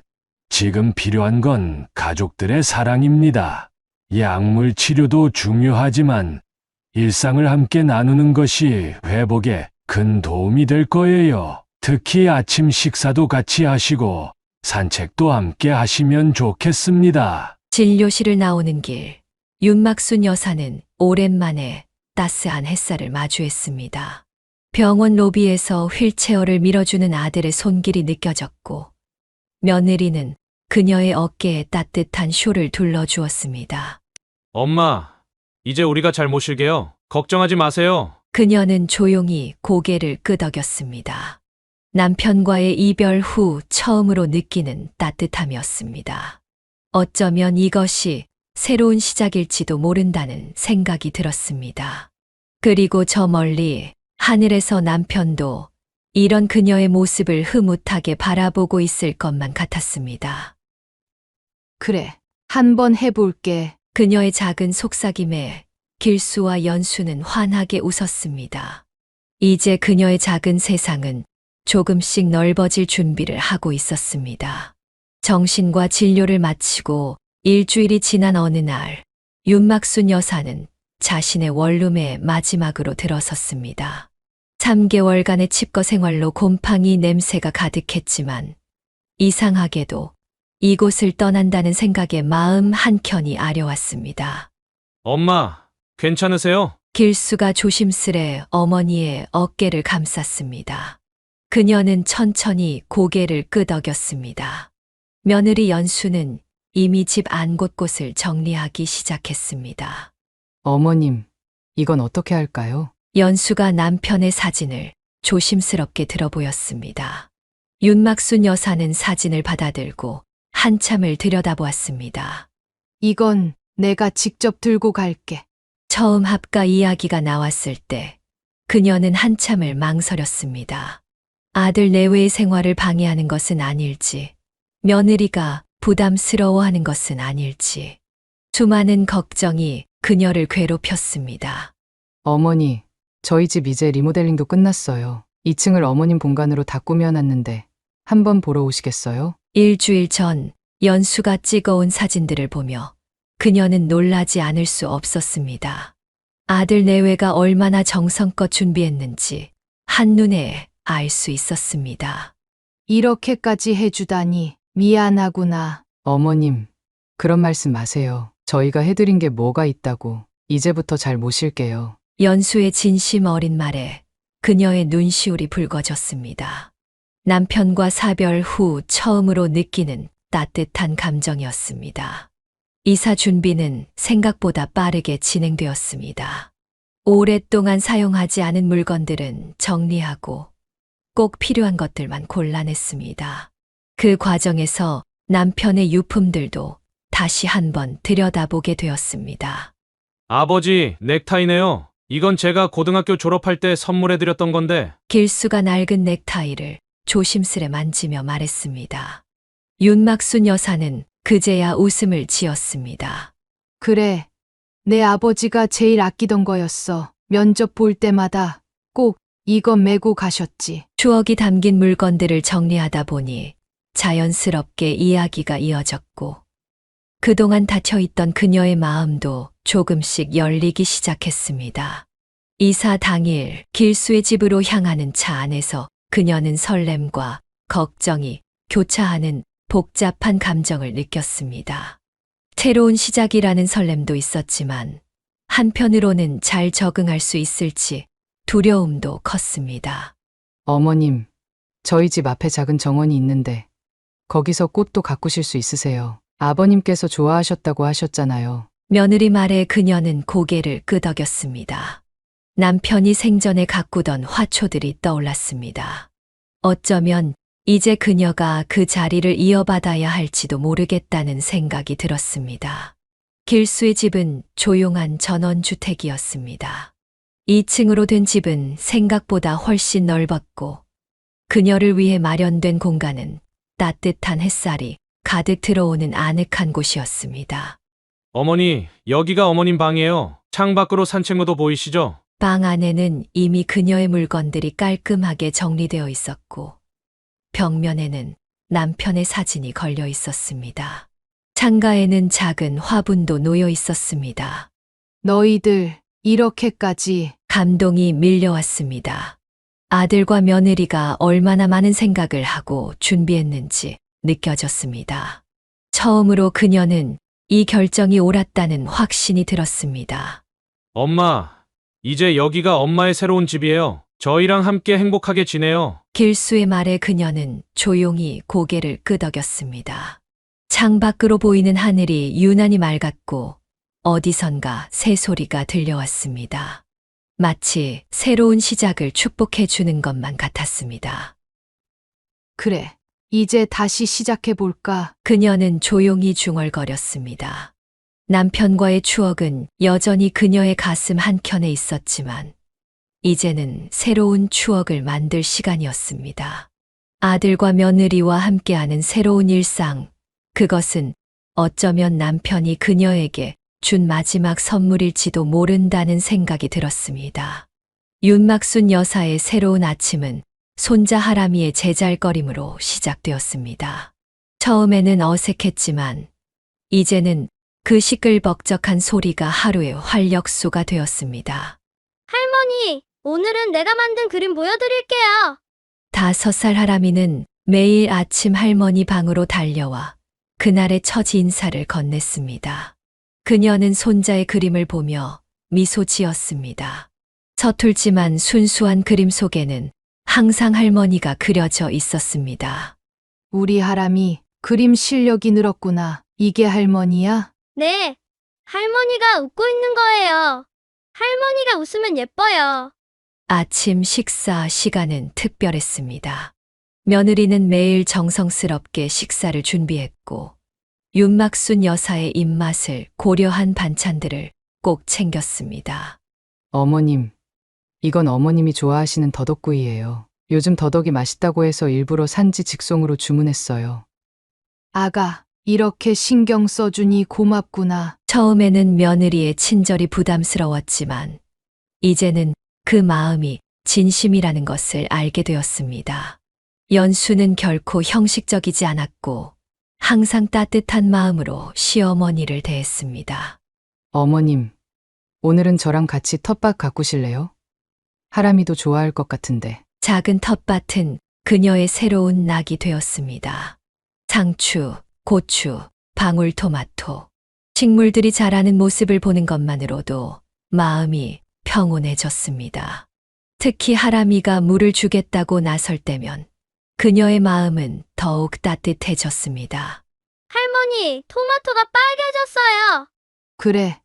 지금 필요한 건 가족들의 사랑입니다. 약물 치료도 중요하지만 일상을 함께 나누는 것이 회복에 큰 도움이 될 거예요. 특히 아침 식사도 같이 하시고 산책도 함께 하시면 좋겠습니다. 진료실을 나오는 길, 윤막순 여사는 오랜만에 따스한 햇살을 마주했습니다. 병원 로비에서 휠체어를 밀어주는 아들의 손길이 느껴졌고, 며느리는 그녀의 어깨에 따뜻한 쇼를 둘러주었습니다. 엄마, 이제 우리가 잘 모실게요. 걱정하지 마세요. 그녀는 조용히 고개를 끄덕였습니다. 남편과의 이별 후 처음으로 느끼는 따뜻함이었습니다. 어쩌면 이것이 새로운 시작일지도 모른다는 생각이 들었습니다. 그리고 저 멀리 하늘에서 남편도 이런 그녀의 모습을 흐뭇하게 바라보고 있을 것만 같았습니다. 그래, 한번 해볼게. 그녀의 작은 속삭임에 길수와 연수는 환하게 웃었습니다. 이제 그녀의 작은 세상은 조금씩 넓어질 준비를 하고 있었습니다. 정신과 진료를 마치고 일주일이 지난 어느 날, 윤막순 여사는 자신의 원룸에 마지막으로 들어섰습니다. 3개월간의 칩거 생활로 곰팡이 냄새가 가득했지만 이상하게도 이곳을 떠난다는 생각에 마음 한켠이 아려왔습니다. 엄마, 괜찮으세요? 길수가 조심스레 어머니의 어깨를 감쌌습니다. 그녀는 천천히 고개를 끄덕였습니다. 며느리 연수는 이미 집 안 곳곳을 정리하기 시작했습니다. 어머님, 이건 어떻게 할까요? 연수가 남편의 사진을 조심스럽게 들어보였습니다. 윤막순 여사는 사진을 받아들고 한참을 들여다보았습니다. 이건 내가 직접 들고 갈게. 처음 합가 이야기가 나왔을 때 그녀는 한참을 망설였습니다. 아들 내외의 생활을 방해하는 것은 아닐지, 며느리가 부담스러워하는 것은 아닐지, 수많은 걱정이 그녀를 괴롭혔습니다. 어머니, 저희 집 이제 리모델링도 끝났어요. 2층을 어머님 공간으로 다 꾸며놨는데 한번 보러 오시겠어요? 일주일 전 연수가 찍어온 사진들을 보며 그녀는 놀라지 않을 수 없었습니다. 아들 내외가 얼마나 정성껏 준비했는지 한눈에 알 수 있었습니다. 이렇게까지 해주다니 미안하구나. 어머님, 그런 말씀 마세요. 저희가 해드린 게 뭐가 있다고. 이제부터 잘 모실게요. 연수의 진심 어린 말에 그녀의 눈시울이 붉어졌습니다. 남편과 사별 후 처음으로 느끼는 따뜻한 감정이었습니다. 이사 준비는 생각보다 빠르게 진행되었습니다. 오랫동안 사용하지 않은 물건들은 정리하고 꼭 필요한 것들만 골라냈습니다. 그 과정에서 남편의 유품들도 다시 한번 들여다보게 되었습니다. 아버지, 넥타이네요. 이건 제가 고등학교 졸업할 때 선물해드렸던 건데. 길수가 낡은 넥타이를 조심스레 만지며 말했습니다. 윤막순 여사는 그제야 웃음을 지었습니다. 그래. 내 아버지가 제일 아끼던 거였어. 면접 볼 때마다 꼭 이거 메고 가셨지. 추억이 담긴 물건들을 정리하다 보니 자연스럽게 이야기가 이어졌고 그동안 닫혀있던 그녀의 마음도 조금씩 열리기 시작했습니다. 이사 당일 길수의 집으로 향하는 차 안에서 그녀는 설렘과 걱정이 교차하는 복잡한 감정을 느꼈습니다. 새로운 시작이라는 설렘도 있었지만 한편으로는 잘 적응할 수 있을지 두려움도 컸습니다. 어머님, 저희 집 앞에 작은 정원이 있는데 거기서 꽃도 가꾸실 수 있으세요. 아버님께서 좋아하셨다고 하셨잖아요. 며느리 말에 그녀는 고개를 끄덕였습니다. 남편이 생전에 가꾸던 화초들이 떠올랐습니다. 어쩌면 이제 그녀가 그 자리를 이어받아야 할지도 모르겠다는 생각이 들었습니다. 길수의 집은 조용한 전원주택이었습니다. 2층으로 된 집은 생각보다 훨씬 넓었고 그녀를 위해 마련된 공간은 따뜻한 햇살이 가득 들어오는 아늑한 곳이었습니다. 어머니, 여기가 어머님 방이에요. 창밖으로 산책로도 보이시죠? 방 안에는 이미 그녀의 물건들이 깔끔하게 정리되어 있었고 벽면에는 남편의 사진이 걸려 있었습니다. 창가에는 작은 화분도 놓여 있었습니다. 너희들 이렇게까지. 감동이 밀려왔습니다. 아들과 며느리가 얼마나 많은 생각을 하고 준비했는지 느껴졌습니다. 처음으로 그녀는 이 결정이 옳았다는 확신이 들었습니다. 엄마, 이제 여기가 엄마의 새로운 집이에요. 저희랑 함께 행복하게 지내요. 길수의 말에 그녀는 조용히 고개를 끄덕였습니다. 창밖으로 보이는 하늘이 유난히 맑았고 어디선가 새소리가 들려왔습니다. 마치 새로운 시작을 축복해 주는 것만 같았습니다. 그래. 이제 다시 시작해볼까? 그녀는 조용히 중얼거렸습니다. 남편과의 추억은 여전히 그녀의 가슴 한켠에 있었지만 이제는 새로운 추억을 만들 시간이었습니다. 아들과 며느리와 함께하는 새로운 일상, 그것은 어쩌면 남편이 그녀에게 준 마지막 선물일지도 모른다는 생각이 들었습니다. 윤막순 여사의 새로운 아침은 손자 하람이의 제잘거림으로 시작되었습니다. 처음에는 어색했지만 이제는 그 시끌벅적한 소리가 하루의 활력소가 되었습니다. 할머니, 오늘은 내가 만든 그림 보여드릴게요. 5살 하람이는 매일 아침 할머니 방으로 달려와 그날의 첫 인사를 건넸습니다. 그녀는 손자의 그림을 보며 미소 지었습니다. 서툴지만 순수한 그림 속에는 항상 할머니가 그려져 있었습니다. 우리 하람이 그림 실력이 늘었구나. 이게 할머니야? 네, 할머니가 웃고 있는 거예요. 할머니가 웃으면 예뻐요. 아침 식사 시간은 특별했습니다. 며느리는 매일 정성스럽게 식사를 준비했고 윤막순 여사의 입맛을 고려한 반찬들을 꼭 챙겼습니다. 어머님, 이건 어머님이 좋아하시는 더덕구이예요. 요즘 더덕이 맛있다고 해서 일부러 산지 직송으로 주문했어요. 아가, 이렇게 신경 써주니 고맙구나. 처음에는 며느리의 친절이 부담스러웠지만 이제는 그 마음이 진심이라는 것을 알게 되었습니다. 연수는 결코 형식적이지 않았고 항상 따뜻한 마음으로 시어머니를 대했습니다. 어머님, 오늘은 저랑 같이 텃밭 가꾸실래요? 하람이도 좋아할 것 같은데. 작은 텃밭은 그녀의 새로운 낙이 되었습니다. 상추, 고추, 방울토마토. 식물들이 자라는 모습을 보는 것만으로도 마음이 평온해졌습니다. 특히 하람이가 물을 주겠다고 나설 때면 그녀의 마음은 더욱 따뜻해졌습니다. 할머니, 토마토가 빨개졌어요. 그래.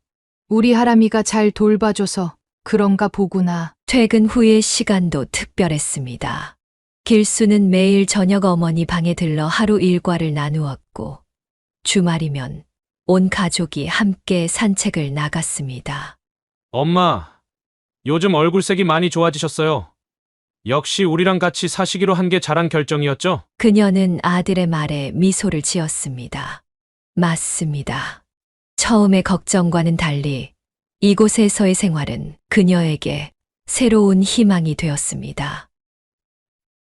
우리 하람이가 잘 돌봐줘서 그런가 보구나. 퇴근 후의 시간도 특별했습니다. 길수는 매일 저녁 어머니 방에 들러 하루 일과를 나누었고, 주말이면 온 가족이 함께 산책을 나갔습니다. 엄마, 요즘 얼굴색이 많이 좋아지셨어요. 역시 우리랑 같이 사시기로 한 게 잘한 결정이었죠? 그녀는 아들의 말에 미소를 지었습니다. 맞습니다. 처음의 걱정과는 달리 이곳에서의 생활은 그녀에게 새로운 희망이 되었습니다.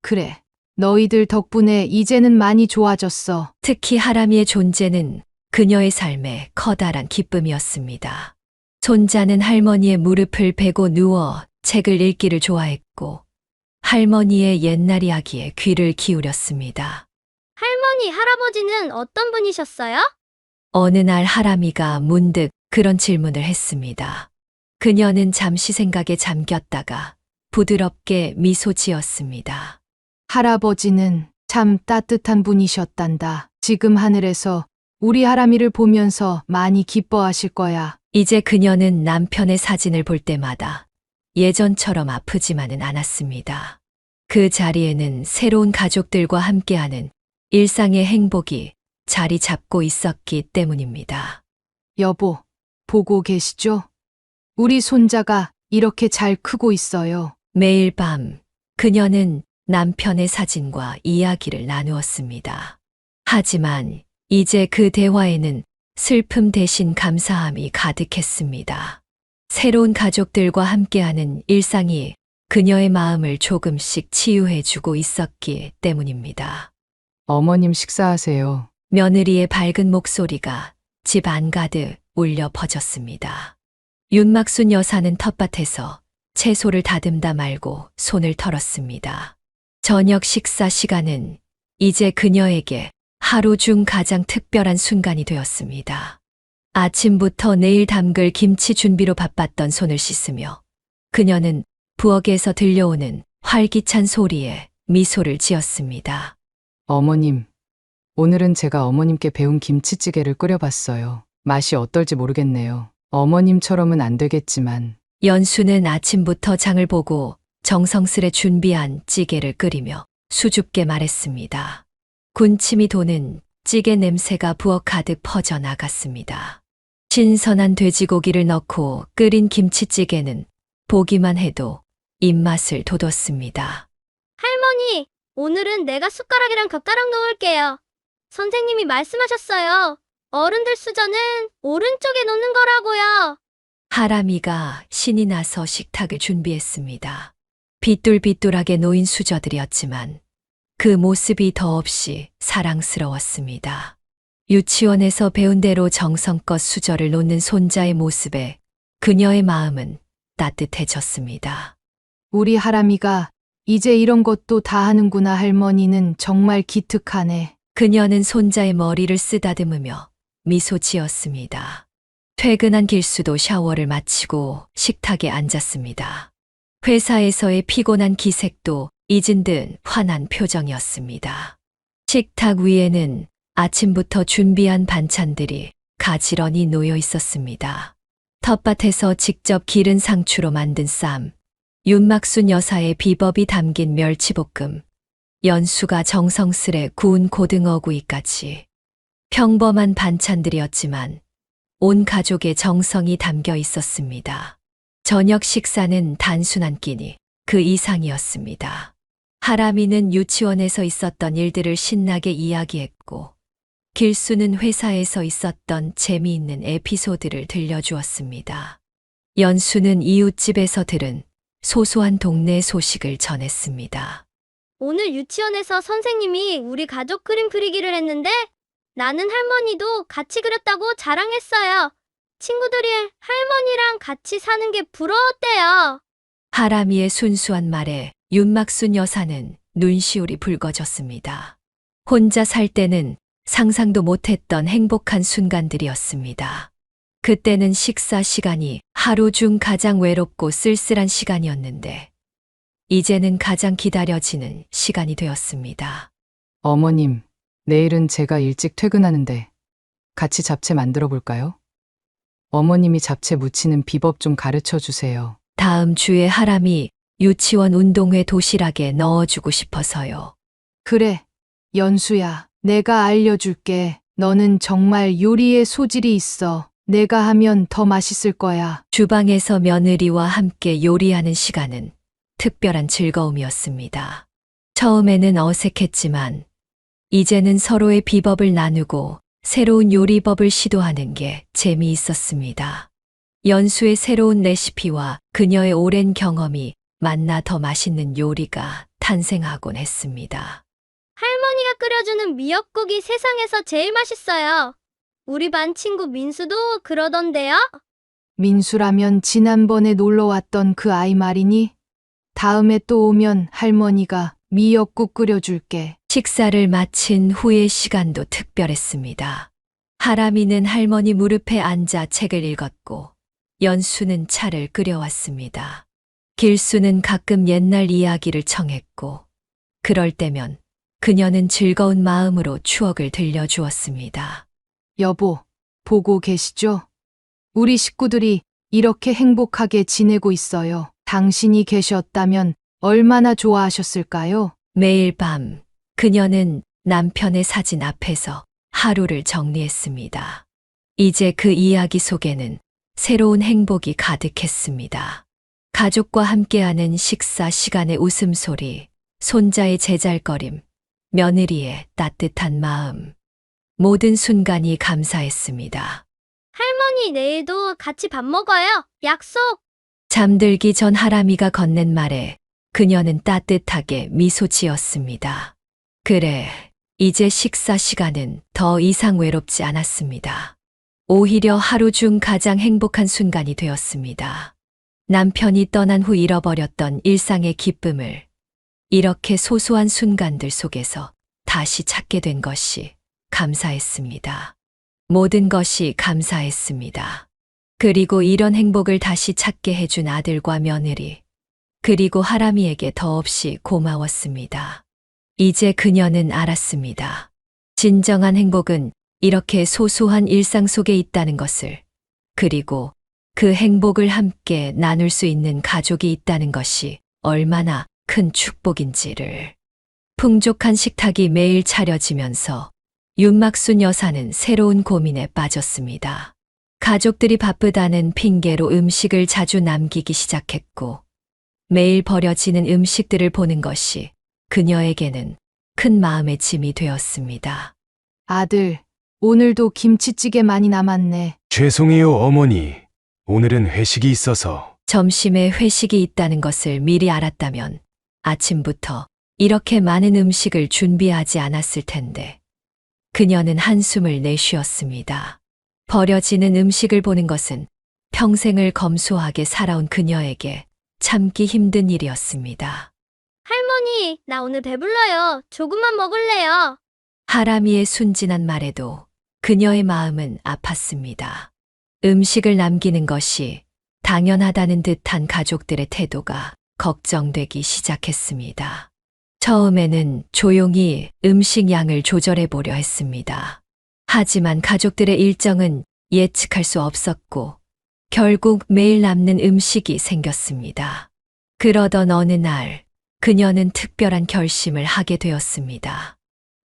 그래. 너희들 덕분에 이제는 많이 좋아졌어. 특히 하람이의 존재는 그녀의 삶에 커다란 기쁨이었습니다. 손자는 할머니의 무릎을 베고 누워 책을 읽기를 좋아했고, 할머니의 옛날 이야기에 귀를 기울였습니다. 할머니, 할아버지는 어떤 분이셨어요? 어느 날 하람이가 문득 그런 질문을 했습니다. 그녀는 잠시 생각에 잠겼다가 부드럽게 미소 지었습니다. 할아버지는 참 따뜻한 분이셨단다. 지금 하늘에서 우리 하람이를 보면서 많이 기뻐하실 거야. 이제 그녀는 남편의 사진을 볼 때마다 예전처럼 아프지만은 않았습니다. 그 자리에는 새로운 가족들과 함께하는 일상의 행복이 자리 잡고 있었기 때문입니다. 여보, 보고 계시죠? 우리 손자가 이렇게 잘 크고 있어요. 매일 밤 그녀는 남편의 사진과 이야기를 나누었습니다. 하지만 이제 그 대화에는 슬픔 대신 감사함이 가득했습니다. 새로운 가족들과 함께하는 일상이 그녀의 마음을 조금씩 치유해주고 있었기 때문입니다. 어머님 식사하세요. 며느리의 밝은 목소리가 집 안가득 울려 퍼졌습니다. 윤막순 여사는 텃밭에서 채소를 다듬다 말고 손을 털었습니다. 저녁 식사 시간은 이제 그녀에게 하루 중 가장 특별한 순간이 되었습니다. 아침부터 내일 담글 김치 준비로 바빴던 손을 씻으며 그녀는 부엌에서 들려오는 활기찬 소리에 미소를 지었습니다. 어머님, 오늘은 제가 어머님께 배운 김치찌개를 끓여봤어요. 맛이 어떨지 모르겠네요. 어머님처럼은 안 되겠지만. 연수는 아침부터 장을 보고 정성스레 준비한 찌개를 끓이며 수줍게 말했습니다. 군침이 도는 찌개 냄새가 부엌 가득 퍼져 나갔습니다. 신선한 돼지고기를 넣고 끓인 김치찌개는 보기만 해도 입맛을 돋웠습니다. 할머니, 오늘은 내가 숟가락이랑 젓가락 놓을게요. 선생님이 말씀하셨어요. 어른들 수저는 오른쪽에 놓는 거라고요. 하람이가 신이 나서 식탁을 준비했습니다. 빗돌빗돌하게 놓인 수저들이었지만 그 모습이 더없이 사랑스러웠습니다. 유치원에서 배운 대로 정성껏 수저를 놓는 손자의 모습에 그녀의 마음은 따뜻해졌습니다. 우리 하람이가 이제 이런 것도 다 하는구나. 할머니는 정말 기특하네. 그녀는 손자의 머리를 쓰다듬으며 미소 지었습니다. 퇴근한 길수도 샤워를 마치고 식탁에 앉았습니다. 회사에서의 피곤한 기색도 잊은 듯 환한 표정이었습니다. 식탁 위에는 아침부터 준비한 반찬들이 가지런히 놓여 있었습니다. 텃밭에서 직접 기른 상추로 만든 쌈, 윤막순 여사의 비법이 담긴 멸치볶음, 연수가 정성스레 구운 고등어구이까지. 평범한 반찬들이었지만 온 가족의 정성이 담겨 있었습니다. 저녁 식사는 단순한 끼니 그 이상이었습니다. 하람이는 유치원에서 있었던 일들을 신나게 이야기했고, 길수는 회사에서 있었던 재미있는 에피소드를 들려주었습니다. 연수는 이웃집에서 들은 소소한 동네 소식을 전했습니다. 오늘 유치원에서 선생님이 우리 가족 그림 그리기를 했는데 나는 할머니도 같이 그렸다고 자랑했어요. 친구들이 할머니랑 같이 사는 게 부러웠대요. 하람이의 순수한 말에 윤막순 여사는 눈시울이 붉어졌습니다. 혼자 살 때는 상상도 못했던 행복한 순간들이었습니다. 그때는 식사 시간이 하루 중 가장 외롭고 쓸쓸한 시간이었는데, 이제는 가장 기다려지는 시간이 되었습니다. 어머님, 내일은 제가 일찍 퇴근하는데 같이 잡채 만들어 볼까요? 어머님이 잡채 무치는 비법 좀 가르쳐 주세요. 다음 주에 하람이 유치원 운동회 도시락에 넣어주고 싶어서요. 그래, 연수야, 내가 알려줄게. 너는 정말 요리에 소질이 있어. 내가 하면 더 맛있을 거야. 주방에서 며느리와 함께 요리하는 시간은 특별한 즐거움이었습니다. 처음에는 어색했지만 이제는 서로의 비법을 나누고 새로운 요리법을 시도하는 게 재미있었습니다. 연수의 새로운 레시피와 그녀의 오랜 경험이 만나 더 맛있는 요리가 탄생하곤 했습니다. 할머니가 끓여주는 미역국이 세상에서 제일 맛있어요. 우리 반 친구 민수도 그러던데요? 민수라면 지난번에 놀러 왔던 그 아이 말이니? 다음에 또 오면 할머니가 미역국 끓여줄게. 식사를 마친 후의 시간도 특별했습니다. 하람이는 할머니 무릎에 앉아 책을 읽었고, 연수는 차를 끓여왔습니다. 길수는 가끔 옛날 이야기를 청했고, 그럴 때면 그녀는 즐거운 마음으로 추억을 들려주었습니다. 여보, 보고 계시죠? 우리 식구들이 이렇게 행복하게 지내고 있어요. 당신이 계셨다면 얼마나 좋아하셨을까요? 매일 밤 그녀는 남편의 사진 앞에서 하루를 정리했습니다. 이제 그 이야기 속에는 새로운 행복이 가득했습니다. 가족과 함께하는 식사 시간의 웃음소리, 손자의 제잘거림, 며느리의 따뜻한 마음. 모든 순간이 감사했습니다. 할머니, 내일도 같이 밥 먹어요. 약속! 잠들기 전 하람이가 건넨 말에 그녀는 따뜻하게 미소 지었습니다. 그래, 이제 식사 시간은 더 이상 외롭지 않았습니다. 오히려 하루 중 가장 행복한 순간이 되었습니다. 남편이 떠난 후 잃어버렸던 일상의 기쁨을 이렇게 소소한 순간들 속에서 다시 찾게 된 것이 감사했습니다. 모든 것이 감사했습니다. 그리고 이런 행복을 다시 찾게 해준 아들과 며느리, 그리고 하람이에게 더없이 고마웠습니다. 이제 그녀는 알았습니다. 진정한 행복은 이렇게 소소한 일상 속에 있다는 것을, 그리고 그 행복을 함께 나눌 수 있는 가족이 있다는 것이 얼마나 큰 축복인지를. 풍족한 식탁이 매일 차려지면서 윤막순 여사는 새로운 고민에 빠졌습니다. 가족들이 바쁘다는 핑계로 음식을 자주 남기기 시작했고, 매일 버려지는 음식들을 보는 것이 그녀에게는 큰 마음의 짐이 되었습니다. 아들, 오늘도 김치찌개 많이 남았네. 죄송해요, 어머니. 오늘은 회식이 있어서. 점심에 회식이 있다는 것을 미리 알았다면 아침부터 이렇게 많은 음식을 준비하지 않았을 텐데, 그녀는 한숨을 내쉬었습니다. 버려지는 음식을 보는 것은 평생을 검소하게 살아온 그녀에게 참기 힘든 일이었습니다. 할머니, 나 오늘 배불러요. 조금만 먹을래요. 하람이의 순진한 말에도 그녀의 마음은 아팠습니다. 음식을 남기는 것이 당연하다는 듯한 가족들의 태도가 걱정되기 시작했습니다. 처음에는 조용히 음식 양을 조절해 보려 했습니다. 하지만 가족들의 일정은 예측할 수 없었고, 결국 매일 남는 음식이 생겼습니다. 그러던 어느 날, 그녀는 특별한 결심을 하게 되었습니다.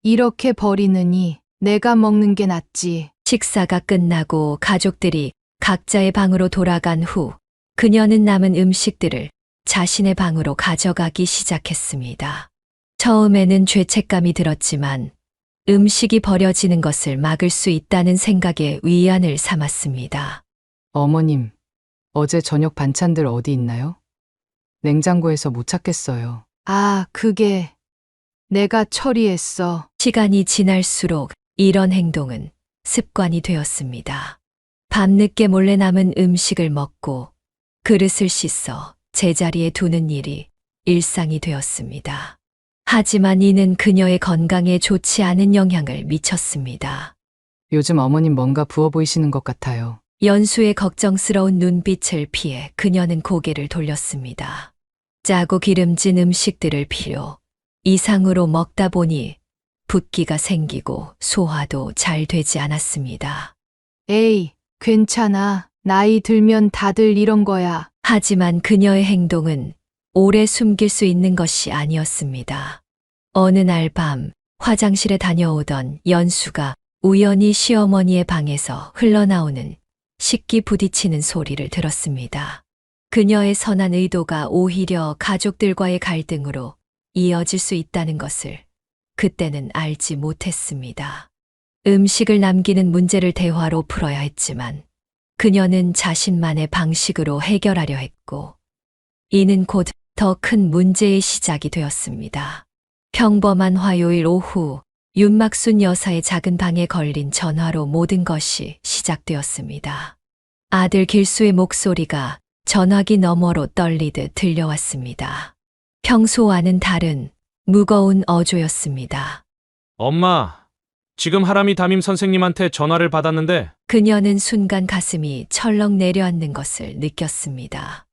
이렇게 버리느니 내가 먹는 게 낫지. 식사가 끝나고 가족들이 각자의 방으로 돌아간 후, 그녀는 남은 음식들을 자신의 방으로 가져가기 시작했습니다. 처음에는 죄책감이 들었지만 음식이 버려지는 것을 막을 수 있다는 생각에 위안을 삼았습니다. 어머님, 어제 저녁 반찬들 어디 있나요? 냉장고에서 못 찾겠어요. 아, 그게 내가 처리했어. 시간이 지날수록 이런 행동은 습관이 되었습니다. 밤늦게 몰래 남은 음식을 먹고 그릇을 씻어 제자리에 두는 일이 일상이 되었습니다. 하지만 이는 그녀의 건강에 좋지 않은 영향을 미쳤습니다. 요즘 어머님 뭔가 부어 보이시는 것 같아요. 연수의 걱정스러운 눈빛을 피해 그녀는 고개를 돌렸습니다. 짜고 기름진 음식들을 필요 이상으로 먹다 보니 붓기가 생기고 소화도 잘 되지 않았습니다. 에이, 괜찮아. 나이 들면 다들 이런 거야. 하지만 그녀의 행동은 오래 숨길 수 있는 것이 아니었습니다. 어느 날 밤 화장실에 다녀오던 연수가 우연히 시어머니의 방에서 흘러나오는 식기 부딪히는 소리를 들었습니다. 그녀의 선한 의도가 오히려 가족들과의 갈등으로 이어질 수 있다는 것을 그때는 알지 못했습니다. 음식을 남기는 문제를 대화로 풀어야 했지만 그녀는 자신만의 방식으로 해결하려 했고 이는 곧 더 큰 문제의 시작이 되었습니다. 평범한 화요일 오후 윤막순 여사의 작은 방에 걸린 전화로 모든 것이 시작되었습니다. 아들 길수의 목소리가 전화기 너머로 떨리듯 들려왔습니다. 평소와는 다른 무거운 어조였습니다. 엄마, 지금 하람이 담임 선생님한테 전화를 받았는데 그녀는 순간 가슴이 철렁 내려앉는 것을 느꼈습니다.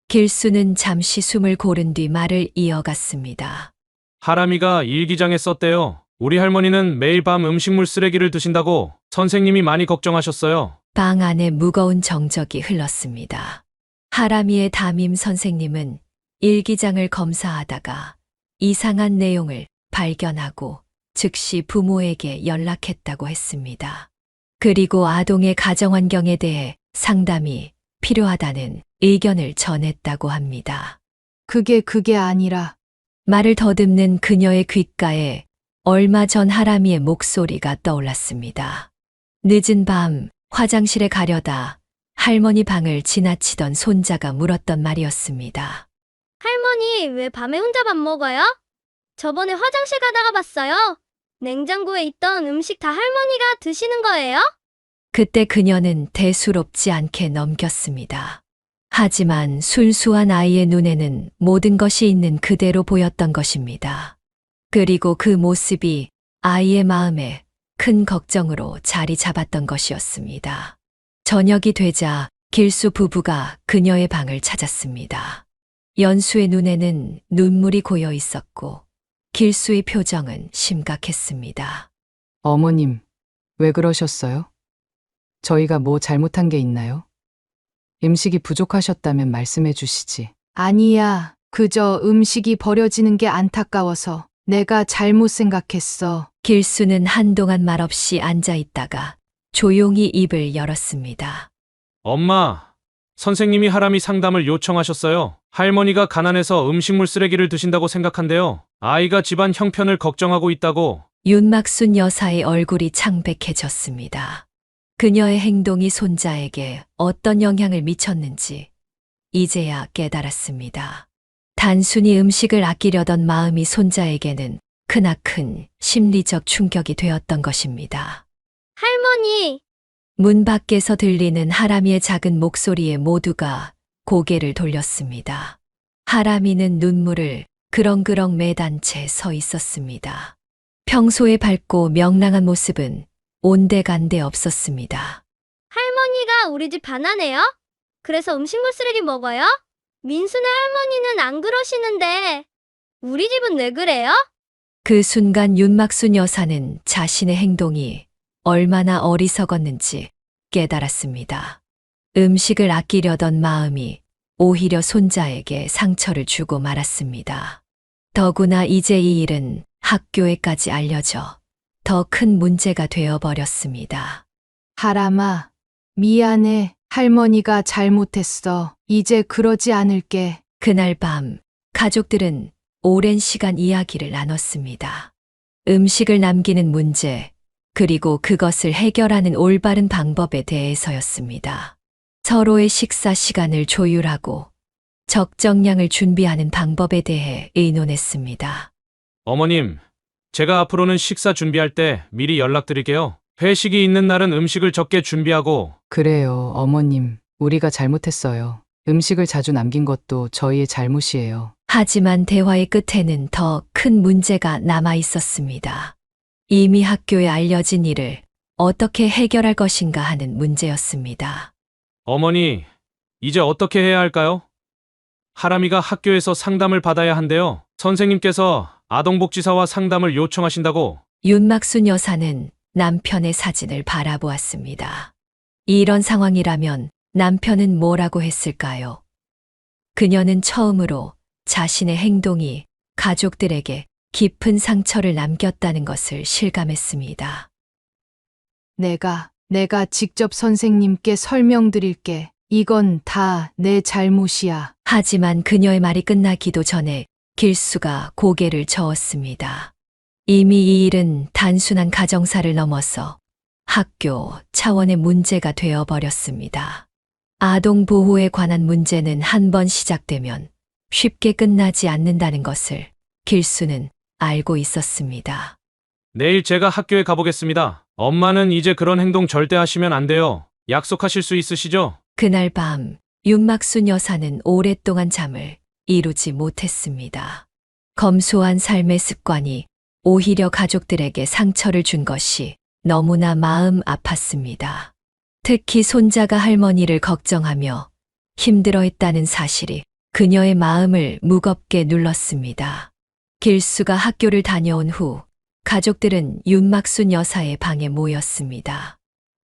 길수는 잠시 숨을 고른 뒤 말을 이어갔습니다. 하람이가 일기장에 썼대요. 우리 할머니는 매일 밤 음식물 쓰레기를 드신다고 선생님이 많이 걱정하셨어요. 방 안에 무거운 정적이 흘렀습니다. 하람이의 담임 선생님은 일기장을 검사하다가 이상한 내용을 발견하고 즉시 부모에게 연락했다고 했습니다. 그리고 아동의 가정환경에 대해 상담이 필요하다는 의견을 전했다고 합니다. 그게 아니라 말을 더듬는 그녀의 귓가에 얼마 전 하람이의 목소리가 떠올랐습니다. 늦은 밤 화장실에 가려다 할머니 방을 지나치던 손자가 물었던 말이었습니다. 할머니, 왜 밤에 혼자 밥 먹어요? 저번에 화장실 가다가 봤어요. 냉장고에 있던 음식 다 할머니가 드시는 거예요? 그때 그녀는 대수롭지 않게 넘겼습니다. 하지만 순수한 아이의 눈에는 모든 것이 있는 그대로 보였던 것입니다. 그리고 그 모습이 아이의 마음에 큰 걱정으로 자리 잡았던 것이었습니다. 저녁이 되자 길수 부부가 그녀의 방을 찾았습니다. 연수의 눈에는 눈물이 고여 있었고 길수의 표정은 심각했습니다. 어머님, 왜 그러셨어요? 저희가 뭐 잘못한 게 있나요? 음식이 부족하셨다면 말씀해 주시지. 아니야. 그저 음식이 버려지는 게 안타까워서 내가 잘못 생각했어. 길수는 한동안 말없이 앉아 있다가 조용히 입을 열었습니다. 엄마, 선생님이 하람이 상담을 요청하셨어요. 할머니가 가난해서 음식물 쓰레기를 드신다고 생각한대요. 아이가 집안 형편을 걱정하고 있다고. 윤막순 여사의 얼굴이 창백해졌습니다. 그녀의 행동이 손자에게 어떤 영향을 미쳤는지 이제야 깨달았습니다. 단순히 음식을 아끼려던 마음이 손자에게는 크나큰 심리적 충격이 되었던 것입니다. 할머니, 문 밖에서 들리는 하람이의 작은 목소리에 모두가 고개를 돌렸습니다. 하람이는 눈물을 그렁그렁 매단 채 서 있었습니다. 평소에 밝고 명랑한 모습은 온데간데 없었습니다. 할머니가 우리 집 반하네요? 그래서 음식물 쓰레기 먹어요? 민수네 할머니는 안 그러시는데 우리 집은 왜 그래요? 그 순간 윤막순 여사는 자신의 행동이 얼마나 어리석었는지 깨달았습니다. 음식을 아끼려던 마음이 오히려 손자에게 상처를 주고 말았습니다. 더구나 이제 이 일은 학교에까지 알려져 더 큰 문제가 되어버렸습니다. 하람아, 미안해. 할머니가 잘못했어. 이제 그러지 않을게. 그날 밤 가족들은 오랜 시간 이야기를 나눴습니다. 음식을 남기는 문제, 그리고 그것을 해결하는 올바른 방법에 대해서였습니다. 서로의 식사 시간을 조율하고 적정량을 준비하는 방법에 대해 의논했습니다. 어머님, 제가 앞으로는 식사 준비할 때 미리 연락드릴게요. 회식이 있는 날은 음식을 적게 준비하고. 그래요, 어머님. 우리가 잘못했어요. 음식을 자주 남긴 것도 저희의 잘못이에요. 하지만 대화의 끝에는 더 큰 문제가 남아 있었습니다. 이미 학교에 알려진 일을 어떻게 해결할 것인가 하는 문제였습니다. 어머니, 이제 어떻게 해야 할까요? 하람이가 학교에서 상담을 받아야 한대요. 선생님께서 아동복지사와 상담을 요청하신다고. 윤막순 여사는 남편의 사진을 바라보았습니다. 이런 상황이라면 남편은 뭐라고 했을까요? 그녀는 처음으로 자신의 행동이 가족들에게 깊은 상처를 남겼다는 것을 실감했습니다. 내가 직접 선생님께 설명드릴게. 이건 다 내 잘못이야. 하지만 그녀의 말이 끝나기도 전에 길수가 고개를 저었습니다. 이미 이 일은 단순한 가정사를 넘어서 학교 차원의 문제가 되어버렸습니다. 아동 보호에 관한 문제는 한 번 시작되면 쉽게 끝나지 않는다는 것을 길수는 알고 있었습니다. 내일 제가 학교에 가보겠습니다. 엄마는 이제 그런 행동 절대 하시면 안 돼요. 약속하실 수 있으시죠? 그날 밤 윤막순 여사는 오랫동안 잠을 이루지 못했습니다. 검소한 삶의 습관이 오히려 가족들에게 상처를 준 것이 너무나 마음 아팠습니다. 특히 손자가 할머니를 걱정하며 힘들어했다는 사실이 그녀의 마음을 무겁게 눌렀습니다. 길수가 학교를 다녀온 후 가족들은 윤막순 여사의 방에 모였습니다.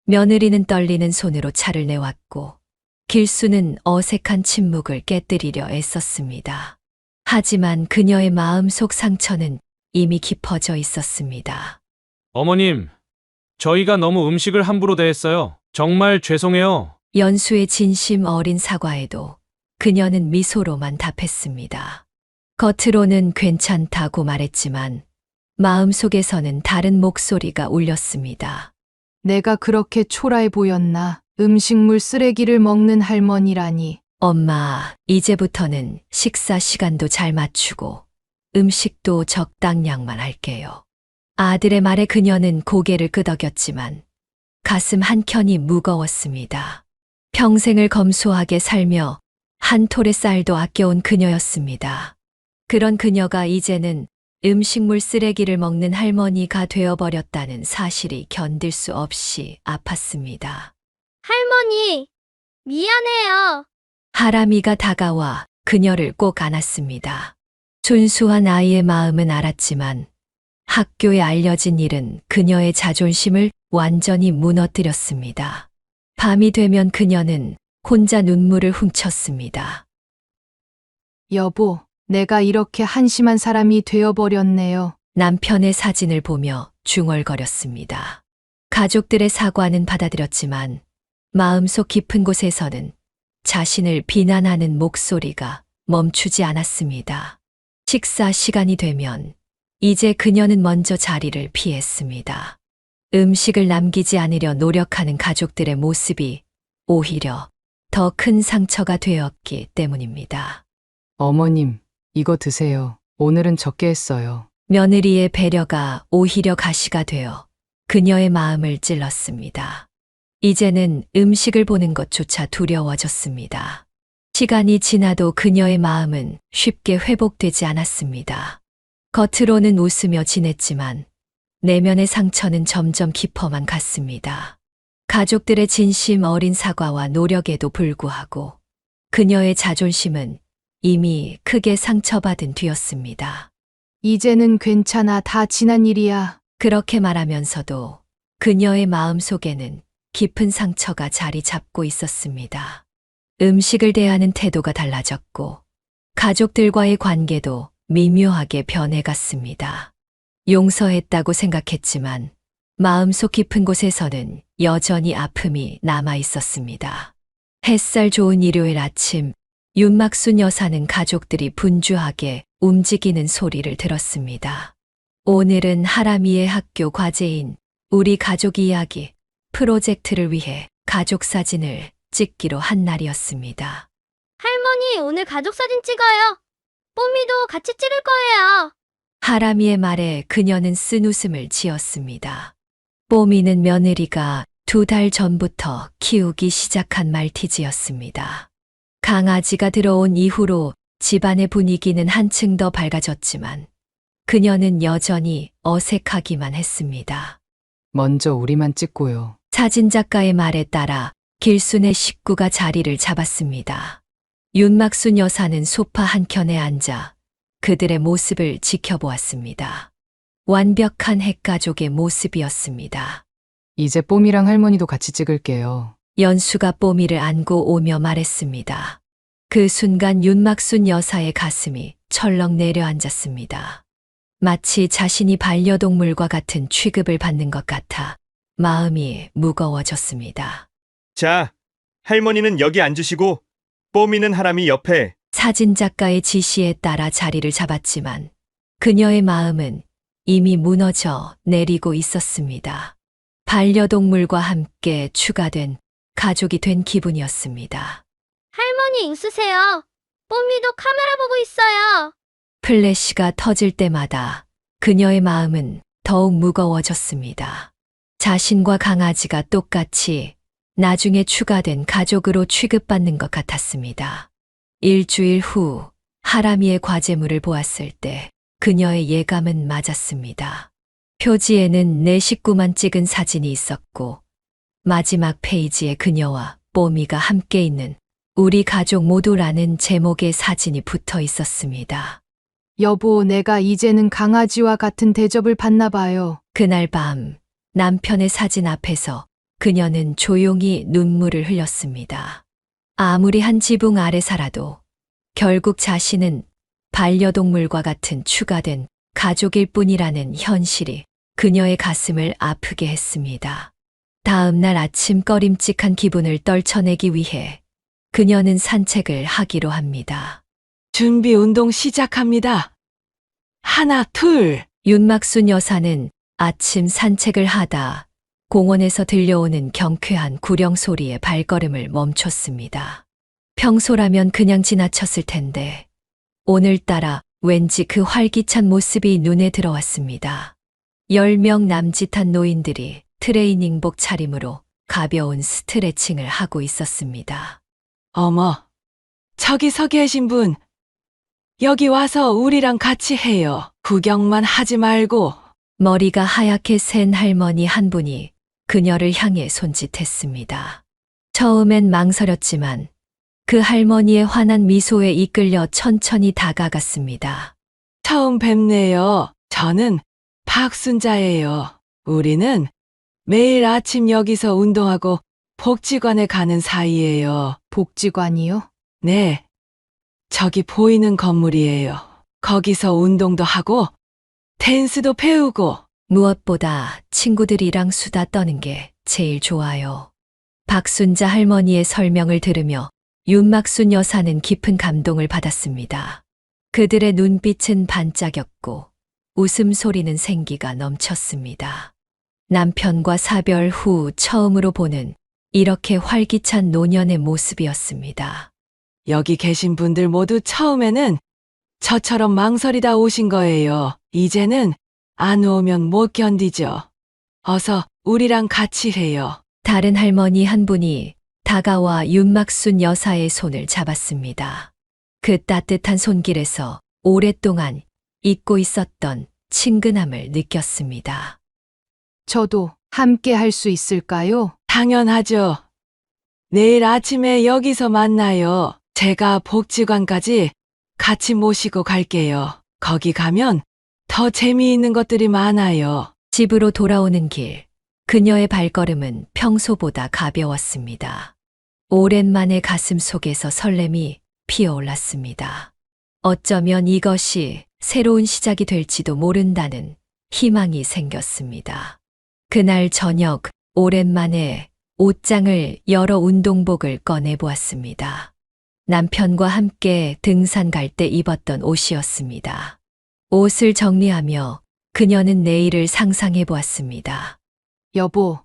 며느리는 떨리는 손으로 차를 내왔고 길수는 어색한 침묵을 깨뜨리려 애썼습니다. 하지만 그녀의 마음속 상처는 이미 깊어져 있었습니다. 어머님, 저희가 너무 음식을 함부로 대했어요. 정말 죄송해요. 연수의 진심 어린 사과에도 그녀는 미소로만 답했습니다. 겉으로는 괜찮다고 말했지만 마음속에서는 다른 목소리가 울렸습니다. 내가 그렇게 초라해 보였나? 음식물 쓰레기를 먹는 할머니라니. 엄마, 이제부터는 식사 시간도 잘 맞추고 음식도 적당량만 할게요. 아들의 말에 그녀는 고개를 끄덕였지만 가슴 한켠이 무거웠습니다. 평생을 검소하게 살며 한 톨의 쌀도 아껴온 그녀였습니다. 그런 그녀가 이제는 음식물 쓰레기를 먹는 할머니가 되어버렸다는 사실이 견딜 수 없이 아팠습니다. 할머니, 미안해요. 하람이가 다가와 그녀를 꼭 안았습니다. 순수한 아이의 마음은 알았지만 학교에 알려진 일은 그녀의 자존심을 완전히 무너뜨렸습니다. 밤이 되면 그녀는 혼자 눈물을 훔쳤습니다. 여보, 내가 이렇게 한심한 사람이 되어버렸네요. 남편의 사진을 보며 중얼거렸습니다. 가족들의 사과는 받아들였지만 마음속 깊은 곳에서는 자신을 비난하는 목소리가 멈추지 않았습니다. 식사 시간이 되면 이제 그녀는 먼저 자리를 피했습니다. 음식을 남기지 않으려 노력하는 가족들의 모습이 오히려 더 큰 상처가 되었기 때문입니다. 어머님, 이거 드세요. 오늘은 적게 했어요. 며느리의 배려가 오히려 가시가 되어 그녀의 마음을 찔렀습니다. 이제는 음식을 보는 것조차 두려워졌습니다. 시간이 지나도 그녀의 마음은 쉽게 회복되지 않았습니다. 겉으로는 웃으며 지냈지만 내면의 상처는 점점 깊어만 갔습니다. 가족들의 진심 어린 사과와 노력에도 불구하고 그녀의 자존심은 이미 크게 상처받은 뒤였습니다. 이제는 괜찮아. 다 지난 일이야. 그렇게 말하면서도 그녀의 마음 속에는 깊은 상처가 자리 잡고 있었습니다. 음식을 대하는 태도가 달라졌고 가족들과의 관계도 미묘하게 변해갔습니다. 용서했다고 생각했지만 마음속 깊은 곳에서는 여전히 아픔이 남아 있었습니다. 햇살 좋은 일요일 아침, 윤막순 여사는 가족들이 분주하게 움직이는 소리를 들었습니다. 오늘은 하람이의 학교 과제인 우리 가족 이야기 프로젝트를 위해 가족 사진을 찍기로 한 날이었습니다. 할머니, 오늘 가족 사진 찍어요. 뽀미도 같이 찍을 거예요. 하람이의 말에 그녀는 쓴 웃음을 지었습니다. 뽀미는 며느리가 2달 전부터 키우기 시작한 말티즈였습니다. 강아지가 들어온 이후로 집안의 분위기는 한층 더 밝아졌지만 그녀는 여전히 어색하기만 했습니다. 먼저 우리만 찍고요. 사진작가의 말에 따라 길순의 식구가 자리를 잡았습니다. 윤막순 여사는 소파 한켠에 앉아 그들의 모습을 지켜보았습니다. 완벽한 핵가족의 모습이었습니다. 이제 뽀미랑 할머니도 같이 찍을게요. 연수가 뽀미를 안고 오며 말했습니다. 그 순간 윤막순 여사의 가슴이 철렁 내려앉았습니다. 마치 자신이 반려동물과 같은 취급을 받는 것 같아 마음이 무거워졌습니다. 자, 할머니는 여기 앉으시고 뽀미는 하람이 옆에. 사진작가의 지시에 따라 자리를 잡았지만 그녀의 마음은 이미 무너져 내리고 있었습니다. 반려동물과 함께 추가된 가족이 된 기분이었습니다. 할머니 웃으세요. 뽀미도 카메라 보고 있어요. 플래시가 터질 때마다 그녀의 마음은 더욱 무거워졌습니다. 자신과 강아지가 똑같이 나중에 추가된 가족으로 취급받는 것 같았습니다. 일주일 후 하람이의 과제물을 보았을 때 그녀의 예감은 맞았습니다. 표지에는 내 식구만 찍은 사진이 있었고 마지막 페이지에 그녀와 뽀미가 함께 있는 우리 가족 모두라는 제목의 사진이 붙어 있었습니다. 여보, 내가 이제는 강아지와 같은 대접을 받나 봐요. 그날 밤 남편의 사진 앞에서 그녀는 조용히 눈물을 흘렸습니다. 아무리 한 지붕 아래 살아도 결국 자신은 반려동물과 같은 추가된 가족일 뿐이라는 현실이 그녀의 가슴을 아프게 했습니다. 다음 날 아침 꺼림칙한 기분을 떨쳐내기 위해 그녀는 산책을 하기로 합니다. 준비 운동 시작합니다. 하나, 둘. 윤막순 여사는 아침 산책을 하다 공원에서 들려오는 경쾌한 구령 소리에 발걸음을 멈췄습니다. 평소라면 그냥 지나쳤을 텐데 오늘따라 왠지 그 활기찬 모습이 눈에 들어왔습니다. 10명 남짓한 노인들이 트레이닝복 차림으로 가벼운 스트레칭을 하고 있었습니다. 어머, 저기서 계신 분. 여기 와서 우리랑 같이 해요. 구경만 하지 말고. 머리가 하얗게 센 할머니 한 분이 그녀를 향해 손짓했습니다. 처음엔 망설였지만 그 할머니의 환한 미소에 이끌려 천천히 다가갔습니다. 처음 뵙네요. 저는 박순자예요. 우리는 매일 아침 여기서 운동하고 복지관에 가는 사이예요. 복지관이요? 네. 저기 보이는 건물이에요. 거기서 운동도 하고 댄스도 배우고. 무엇보다 친구들이랑 수다 떠는 게 제일 좋아요. 박순자 할머니의 설명을 들으며 윤막순 여사는 깊은 감동을 받았습니다. 그들의 눈빛은 반짝였고 웃음소리는 생기가 넘쳤습니다. 남편과 사별 후 처음으로 보는 이렇게 활기찬 노년의 모습이었습니다. 여기 계신 분들 모두 처음에는 저처럼 망설이다 오신 거예요. 이제는 안 오면 못 견디죠. 어서 우리랑 같이 해요. 다른 할머니 한 분이 다가와 윤막순 여사의 손을 잡았습니다. 그 따뜻한 손길에서 오랫동안 잊고 있었던 친근함을 느꼈습니다. 저도 함께 할 수 있을까요? 당연하죠. 내일 아침에 여기서 만나요. 제가 복지관까지 같이 모시고 갈게요. 거기 가면 더 재미있는 것들이 많아요. 집으로 돌아오는 길, 그녀의 발걸음은 평소보다 가벼웠습니다. 오랜만에 가슴 속에서 설렘이 피어올랐습니다. 어쩌면 이것이 새로운 시작이 될지도 모른다는 희망이 생겼습니다. 그날 저녁, 오랜만에 옷장을 열어 운동복을 꺼내보았습니다. 남편과 함께 등산 갈 때 입었던 옷이었습니다. 옷을 정리하며 그녀는 내일을 상상해 보았습니다. 여보,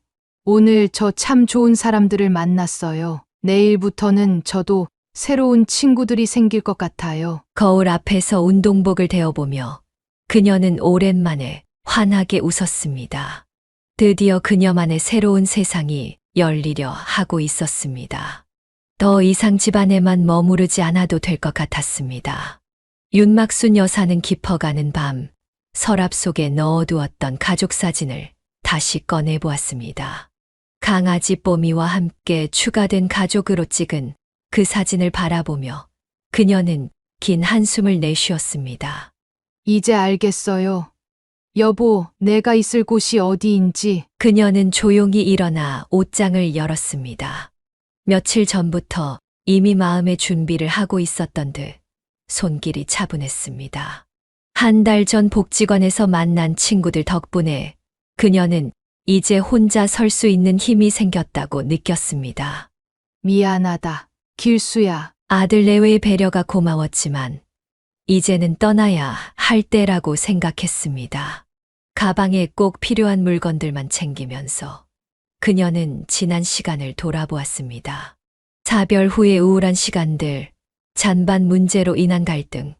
오늘 저 참 좋은 사람들을 만났어요. 내일부터는 저도 새로운 친구들이 생길 것 같아요. 거울 앞에서 운동복을 대어보며 그녀는 오랜만에 환하게 웃었습니다. 드디어 그녀만의 새로운 세상이 열리려 하고 있었습니다. 더 이상 집안에만 머무르지 않아도 될 것 같았습니다. 윤막순 여사는 깊어가는 밤, 서랍 속에 넣어두었던 가족 사진을 다시 꺼내보았습니다. 강아지 뽀미와 함께 추가된 가족으로 찍은 그 사진을 바라보며 그녀는 긴 한숨을 내쉬었습니다. 이제 알겠어요. 여보, 내가 있을 곳이 어디인지. 그녀는 조용히 일어나 옷장을 열었습니다. 며칠 전부터 이미 마음의 준비를 하고 있었던 듯 손길이 차분했습니다. 한 달 전 복지관에서 만난 친구들 덕분에 그녀는 이제 혼자 설 수 있는 힘이 생겼다고 느꼈습니다. 미안하다, 길수야. 아들 내외의 배려가 고마웠지만 이제는 떠나야 할 때라고 생각했습니다. 가방에 꼭 필요한 물건들만 챙기면서 그녀는 지난 시간을 돌아보았습니다. 사별 후의 우울한 시간들, 잔반 문제로 인한 갈등,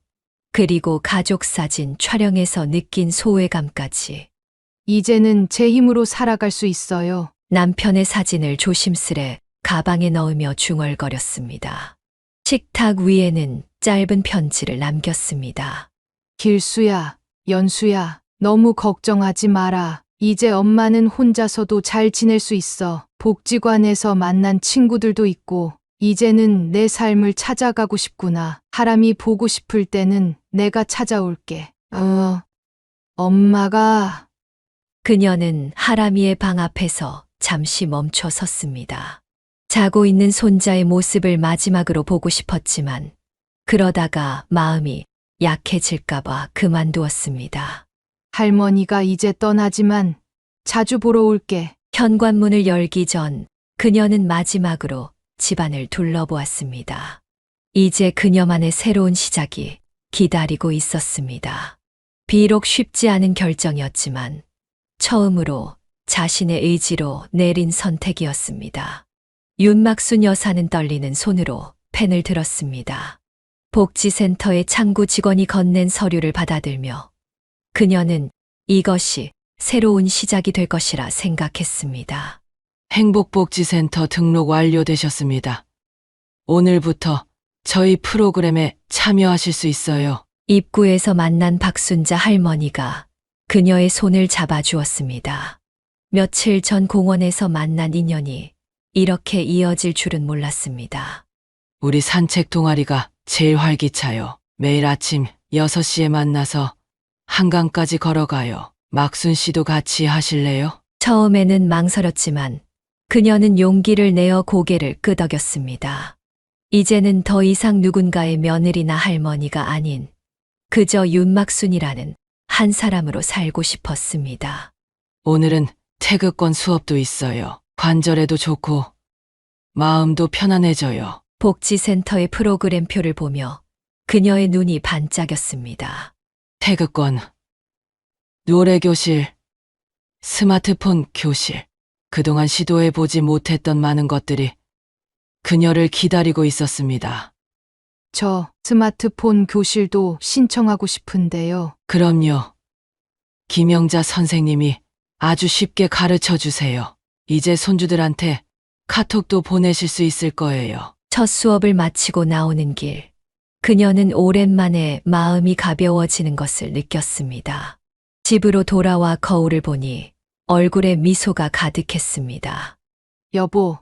그리고 가족 사진 촬영에서 느낀 소외감까지. 이제는 제 힘으로 살아갈 수 있어요. 남편의 사진을 조심스레 가방에 넣으며 중얼거렸습니다. 식탁 위에는 짧은 편지를 남겼습니다. 길수야, 연수야, 너무 걱정하지 마라. 이제 엄마는 혼자서도 잘 지낼 수 있어. 복지관에서 만난 친구들도 있고, 이제는 내 삶을 찾아가고 싶구나. 하람이 보고 싶을 때는 내가 찾아올게. 엄마가. 그녀는 하람이의 방 앞에서 잠시 멈춰 섰습니다. 자고 있는 손자의 모습을 마지막으로 보고 싶었지만 그러다가 마음이 약해질까봐 그만두었습니다. 할머니가 이제 떠나지만 자주 보러 올게. 현관문을 열기 전 그녀는 마지막으로 집안을 둘러보았습니다. 이제 그녀만의 새로운 시작이 기다리고 있었습니다. 비록 쉽지 않은 결정이었지만 처음으로 자신의 의지로 내린 선택이었습니다. 윤막순 여사는 떨리는 손으로 펜을 들었습니다. 복지센터의 창구 직원이 건넨 서류를 받아들며 그녀는 이것이 새로운 시작이 될 것이라 생각했습니다. 행복복지센터 등록 완료되셨습니다. 오늘부터 저희 프로그램에 참여하실 수 있어요. 입구에서 만난 박순자 할머니가 그녀의 손을 잡아주었습니다. 며칠 전 공원에서 만난 인연이 이렇게 이어질 줄은 몰랐습니다. 우리 산책 동아리가 제일 활기차요. 매일 아침 6시에 만나서 한강까지 걸어가요. 막순 씨도 같이 하실래요? 처음에는 망설였지만 그녀는 용기를 내어 고개를 끄덕였습니다. 이제는 더 이상 누군가의 며느리나 할머니가 아닌 그저 윤막순이라는 한 사람으로 살고 싶었습니다. 오늘은 태극권 수업도 있어요. 관절에도 좋고 마음도 편안해져요. 복지센터의 프로그램표를 보며 그녀의 눈이 반짝였습니다. 태극권, 노래교실, 스마트폰 교실. 그동안 시도해보지 못했던 많은 것들이 그녀를 기다리고 있었습니다. 저 스마트폰 교실도 신청하고 싶은데요. 그럼요. 김영자 선생님이 아주 쉽게 가르쳐 주세요. 이제 손주들한테 카톡도 보내실 수 있을 거예요. 첫 수업을 마치고 나오는 길, 그녀는 오랜만에 마음이 가벼워지는 것을 느꼈습니다. 집으로 돌아와 거울을 보니 얼굴에 미소가 가득했습니다. 여보,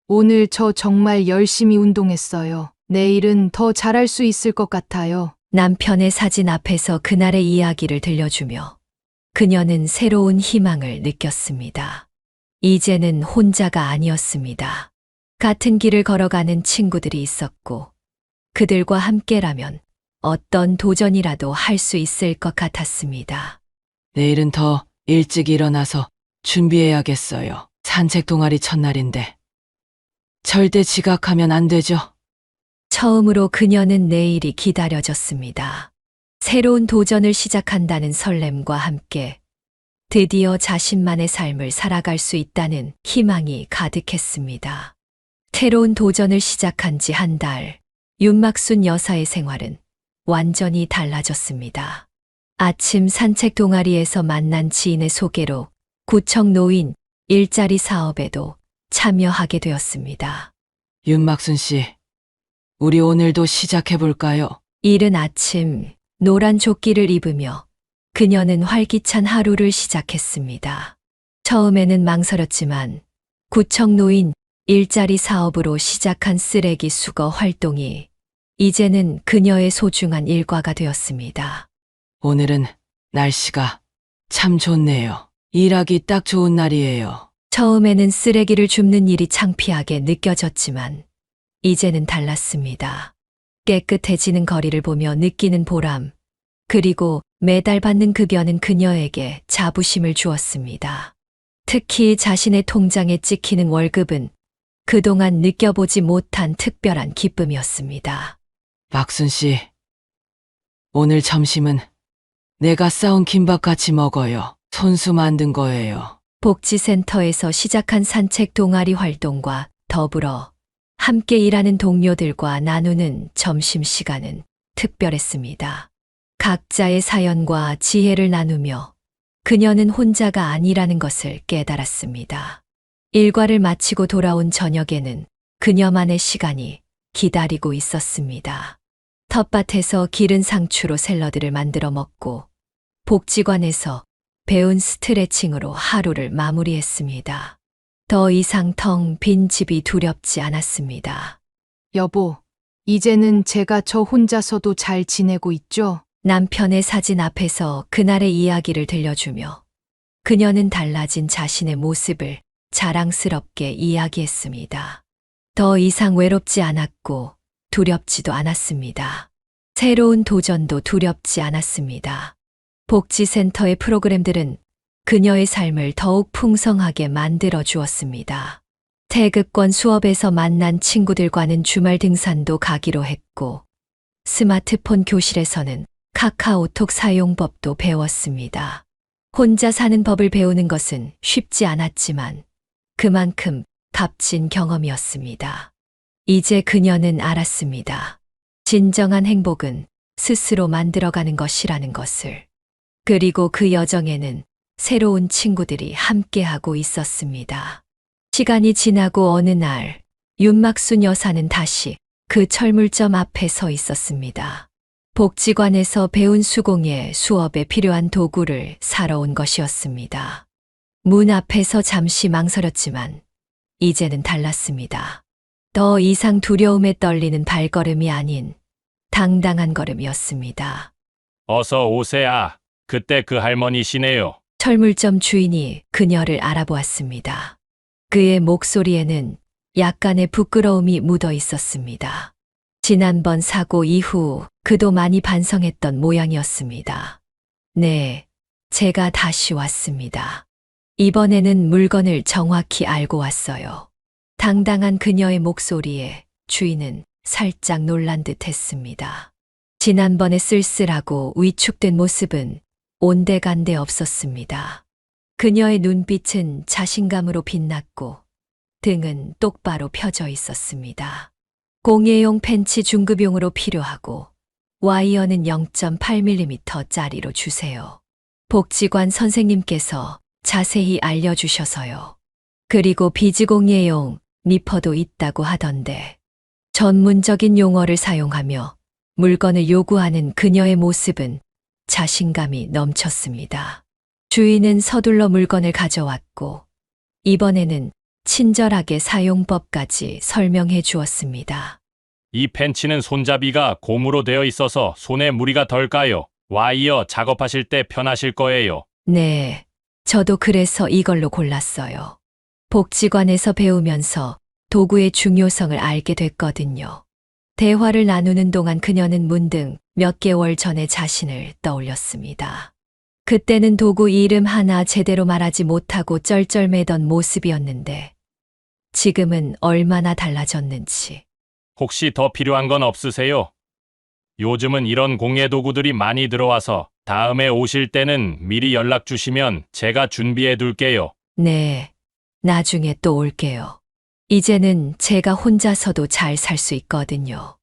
오늘 저 정말 열심히 운동했어요. 내일은 더 잘할 수 있을 것 같아요. 남편의 사진 앞에서 그날의 이야기를 들려주며 그녀는 새로운 희망을 느꼈습니다. 이제는 혼자가 아니었습니다. 같은 길을 걸어가는 친구들이 있었고 그들과 함께라면 어떤 도전이라도 할 수 있을 것 같았습니다. 내일은 더 일찍 일어나서 준비해야겠어요. 산책 동아리 첫날인데 절대 지각하면 안 되죠? 처음으로 그녀는 내일이 기다려졌습니다. 새로운 도전을 시작한다는 설렘과 함께 드디어 자신만의 삶을 살아갈 수 있다는 희망이 가득했습니다. 새로운 도전을 시작한 지 한 달, 윤막순 여사의 생활은 완전히 달라졌습니다. 아침 산책 동아리에서 만난 지인의 소개로 구청 노인 일자리 사업에도 참여하게 되었습니다. 윤막순 씨, 우리 오늘도 시작해볼까요? 이른 아침 노란 조끼를 입으며 그녀는 활기찬 하루를 시작했습니다. 처음에는 망설였지만 구청 노인 일자리 사업으로 시작한 쓰레기 수거 활동이 이제는 그녀의 소중한 일과가 되었습니다. 오늘은 날씨가 참 좋네요. 일하기 딱 좋은 날이에요. 처음에는 쓰레기를 줍는 일이 창피하게 느껴졌지만 이제는 달랐습니다. 깨끗해지는 거리를 보며 느끼는 보람, 그리고 매달 받는 급여는 그녀에게 자부심을 주었습니다. 특히 자신의 통장에 찍히는 월급은 그동안 느껴보지 못한 특별한 기쁨이었습니다. 막순 씨, 오늘 점심은 내가 싸운 김밥 같이 먹어요. 손수 만든 거예요. 복지센터에서 시작한 산책 동아리 활동과 더불어 함께 일하는 동료들과 나누는 점심시간은 특별했습니다. 각자의 사연과 지혜를 나누며 그녀는 혼자가 아니라는 것을 깨달았습니다. 일과를 마치고 돌아온 저녁에는 그녀만의 시간이 기다리고 있었습니다. 텃밭에서 기른 상추로 샐러드를 만들어 먹고 복지관에서 배운 스트레칭으로 하루를 마무리했습니다. 더 이상 텅 빈 집이 두렵지 않았습니다. 여보, 이제는 제가 저 혼자서도 잘 지내고 있죠? 남편의 사진 앞에서 그날의 이야기를 들려주며 그녀는 달라진 자신의 모습을 자랑스럽게 이야기했습니다. 더 이상 외롭지 않았고 두렵지도 않았습니다. 새로운 도전도 두렵지 않았습니다. 복지센터의 프로그램들은 그녀의 삶을 더욱 풍성하게 만들어 주었습니다. 태극권 수업에서 만난 친구들과는 주말 등산도 가기로 했고, 스마트폰 교실에서는 카카오톡 사용법도 배웠습니다. 혼자 사는 법을 배우는 것은 쉽지 않았지만 그만큼 값진 경험이었습니다. 이제 그녀는 알았습니다. 진정한 행복은 스스로 만들어가는 것이라는 것을. 그리고 그 여정에는 새로운 친구들이 함께하고 있었습니다. 시간이 지나고 어느 날 윤막순 여사는 다시 그 철물점 앞에 서 있었습니다. 복지관에서 배운 수공예 수업에 필요한 도구를 사러 온 것이었습니다. 문 앞에서 잠시 망설였지만 이제는 달랐습니다. 더 이상 두려움에 떨리는 발걸음이 아닌 당당한 걸음이었습니다. 어서 오세요. 그때 그 할머니시네요. 철물점 주인이 그녀를 알아보았습니다. 그의 목소리에는 약간의 부끄러움이 묻어 있었습니다. 지난번 사고 이후 그도 많이 반성했던 모양이었습니다. 네, 제가 다시 왔습니다. 이번에는 물건을 정확히 알고 왔어요. 당당한 그녀의 목소리에 주인은 살짝 놀란 듯 했습니다. 지난번에 쓸쓸하고 위축된 모습은 온데간데 없었습니다. 그녀의 눈빛은 자신감으로 빛났고 등은 똑바로 펴져 있었습니다. 공예용 펜치 중급용으로 필요하고 와이어는 0.8mm짜리로 주세요. 복지관 선생님께서 자세히 알려주셔서요. 그리고 비즈공예용 니퍼도 있다고 하던데 전문적인 용어를 사용하며 물건을 요구하는 그녀의 모습은 자신감이 넘쳤습니다. 주인은 서둘러 물건을 가져왔고 이번에는 친절하게 사용법까지 설명해 주었습니다. 이 펜치는 손잡이가 고무로 되어 있어서 손에 무리가 덜 가요. 와이어 작업하실 때 편하실 거예요. 네, 저도 그래서 이걸로 골랐어요. 복지관에서 배우면서 도구의 중요성을 알게 됐거든요. 대화를 나누는 동안 그녀는 문득 몇 개월 전의 자신을 떠올렸습니다. 그때는 도구 이름 하나 제대로 말하지 못하고 쩔쩔매던 모습이었는데 지금은 얼마나 달라졌는지. 혹시 더 필요한 건 없으세요? 요즘은 이런 공예 도구들이 많이 들어와서 다음에 오실 때는 미리 연락 주시면 제가 준비해 둘게요. 네, 나중에 또 올게요. 이제는 제가 혼자서도 잘 살 수 있거든요.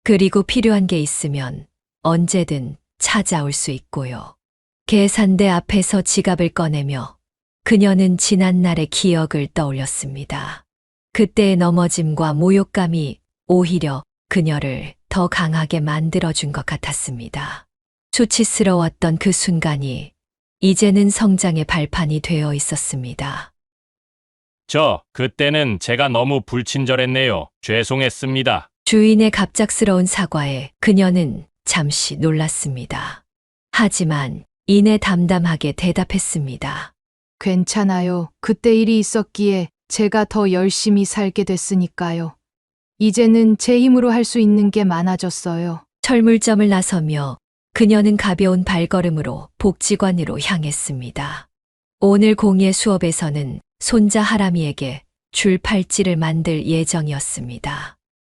그리고 필요한 게 있으면 언제든 찾아올 수 있고요. 계산대 앞에서 지갑을 꺼내며 그녀는 지난날의 기억을 떠올렸습니다. 그때의 넘어짐과 모욕감이 오히려 그녀를 더 강하게 만들어준 것 같았습니다. 수치스러웠던 그 순간이 이제는 성장의 발판이 되어 있었습니다. 그때는 제가 너무 불친절했네요. 죄송했습니다. 주인의 갑작스러운 사과에 그녀는 잠시 놀랐습니다. 하지만 이내 담담하게 대답했습니다. 괜찮아요. 그때 일이 있었기에 제가 더 열심히 살게 됐으니까요. 이제는 제 힘으로 할 수 있는 게 많아졌어요. 철물점을 나서며 그녀는 가벼운 발걸음으로 복지관으로 향했습니다. 오늘 공예 수업에서는 손자 하람이에게 줄 팔찌를 만들 예정이었습니다.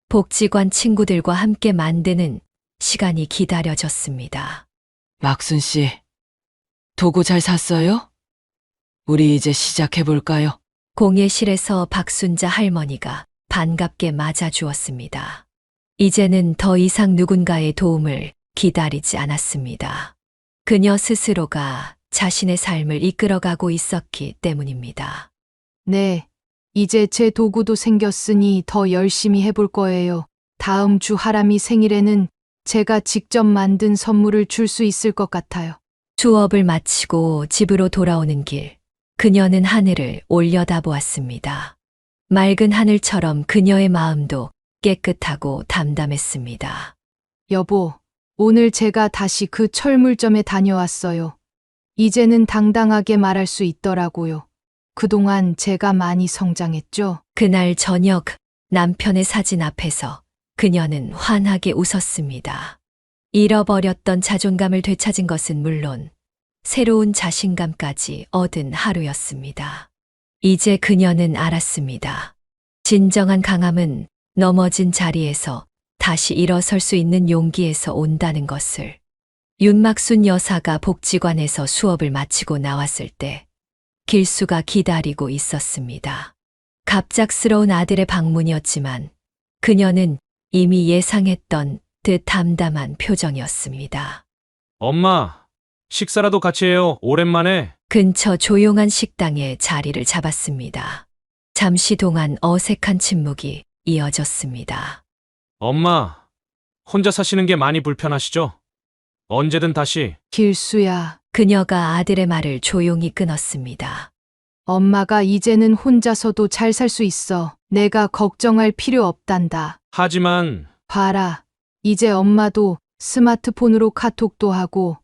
복지관 친구들과 함께 만드는 시간이 기다려졌습니다. 막순 씨, 도구 잘 샀어요? 우리 이제 시작해 볼까요? 공예실에서 박순자 할머니가 반갑게 맞아주었습니다. 이제는 더 이상 누군가의 도움을 기다리지 않았습니다. 그녀 스스로가 자신의 삶을 이끌어가고 있었기 때문입니다. 네. 이제 제 도구도 생겼으니 더 열심히 해볼 거예요. 다음 주 하람이 생일에는 제가 직접 만든 선물을 줄 수 있을 것 같아요. 수업을 마치고 집으로 돌아오는 길, 그녀는 하늘을 올려다보았습니다. 맑은 하늘처럼 그녀의 마음도 깨끗하고 담담했습니다. 여보, 오늘 제가 다시 그 철물점에 다녀왔어요. 이제는 당당하게 말할 수 있더라고요. 그동안 제가 많이 성장했죠? 그날 저녁 남편의 사진 앞에서 그녀는 환하게 웃었습니다. 잃어버렸던 자존감을 되찾은 것은 물론 새로운 자신감까지 얻은 하루였습니다. 이제 그녀는 알았습니다. 진정한 강함은 넘어진 자리에서 다시 일어설 수 있는 용기에서 온다는 것을. 윤막순 여사가 복지관에서 수업을 마치고 나왔을 때 길수가 기다리고 있었습니다. 갑작스러운 아들의 방문이었지만 그녀는 이미 예상했던 듯 담담한 표정이었습니다. 엄마, 식사라도 같이 해요. 오랜만에. 근처 조용한 식당에 자리를 잡았습니다. 잠시 동안 어색한 침묵이 이어졌습니다. 엄마, 혼자 사시는 게 많이 불편하시죠? 언제든 다시. 길수야, 그녀가 아들의 말을 조용히 끊었습니다. 엄마가 이제는 혼자서도 잘 살 수 있어. 내가 걱정할 필요 없단다. 하지만 봐라. 이제 엄마도 스마트폰으로 카톡도 하고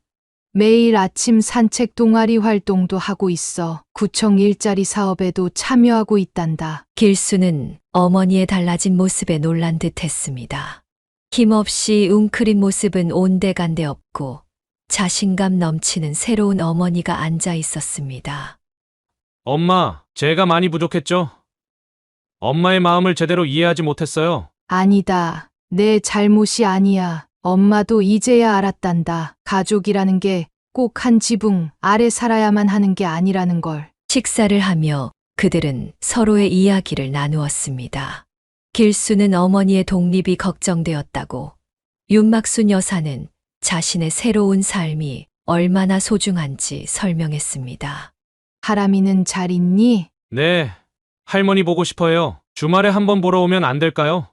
매일 아침 산책 동아리 활동도 하고 있어. 구청 일자리 사업에도 참여하고 있단다. 길수는 어머니의 달라진 모습에 놀란 듯 했습니다. 힘없이 웅크린 모습은 온데간데 없고 자신감 넘치는 새로운 어머니가 앉아 있었습니다. 엄마, 제가 많이 부족했죠? 엄마의 마음을 제대로 이해하지 못했어요. 아니다. 내 잘못이 아니야. 엄마도 이제야 알았단다. 가족이라는 게 꼭 한 지붕 아래 살아야만 하는 게 아니라는 걸. 식사를 하며 그들은 서로의 이야기를 나누었습니다. 길수는 어머니의 독립이 걱정되었다고, 윤막순 여사는 자신의 새로운 삶이 얼마나 소중한지 설명했습니다. 하람이는 잘 있니? 네, 할머니 보고 싶어요. 주말에 한번 보러 오면 안 될까요?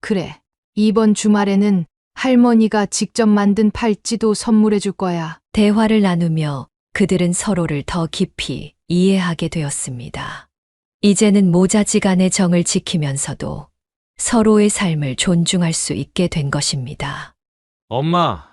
그래. 이번 주말에는 할머니가 직접 만든 팔찌도 선물해 줄 거야. 대화를 나누며 그들은 서로를 더 깊이 이해하게 되었습니다. 이제는 모자지간의 정을 지키면서도 서로의 삶을 존중할 수 있게 된 것입니다. 엄마,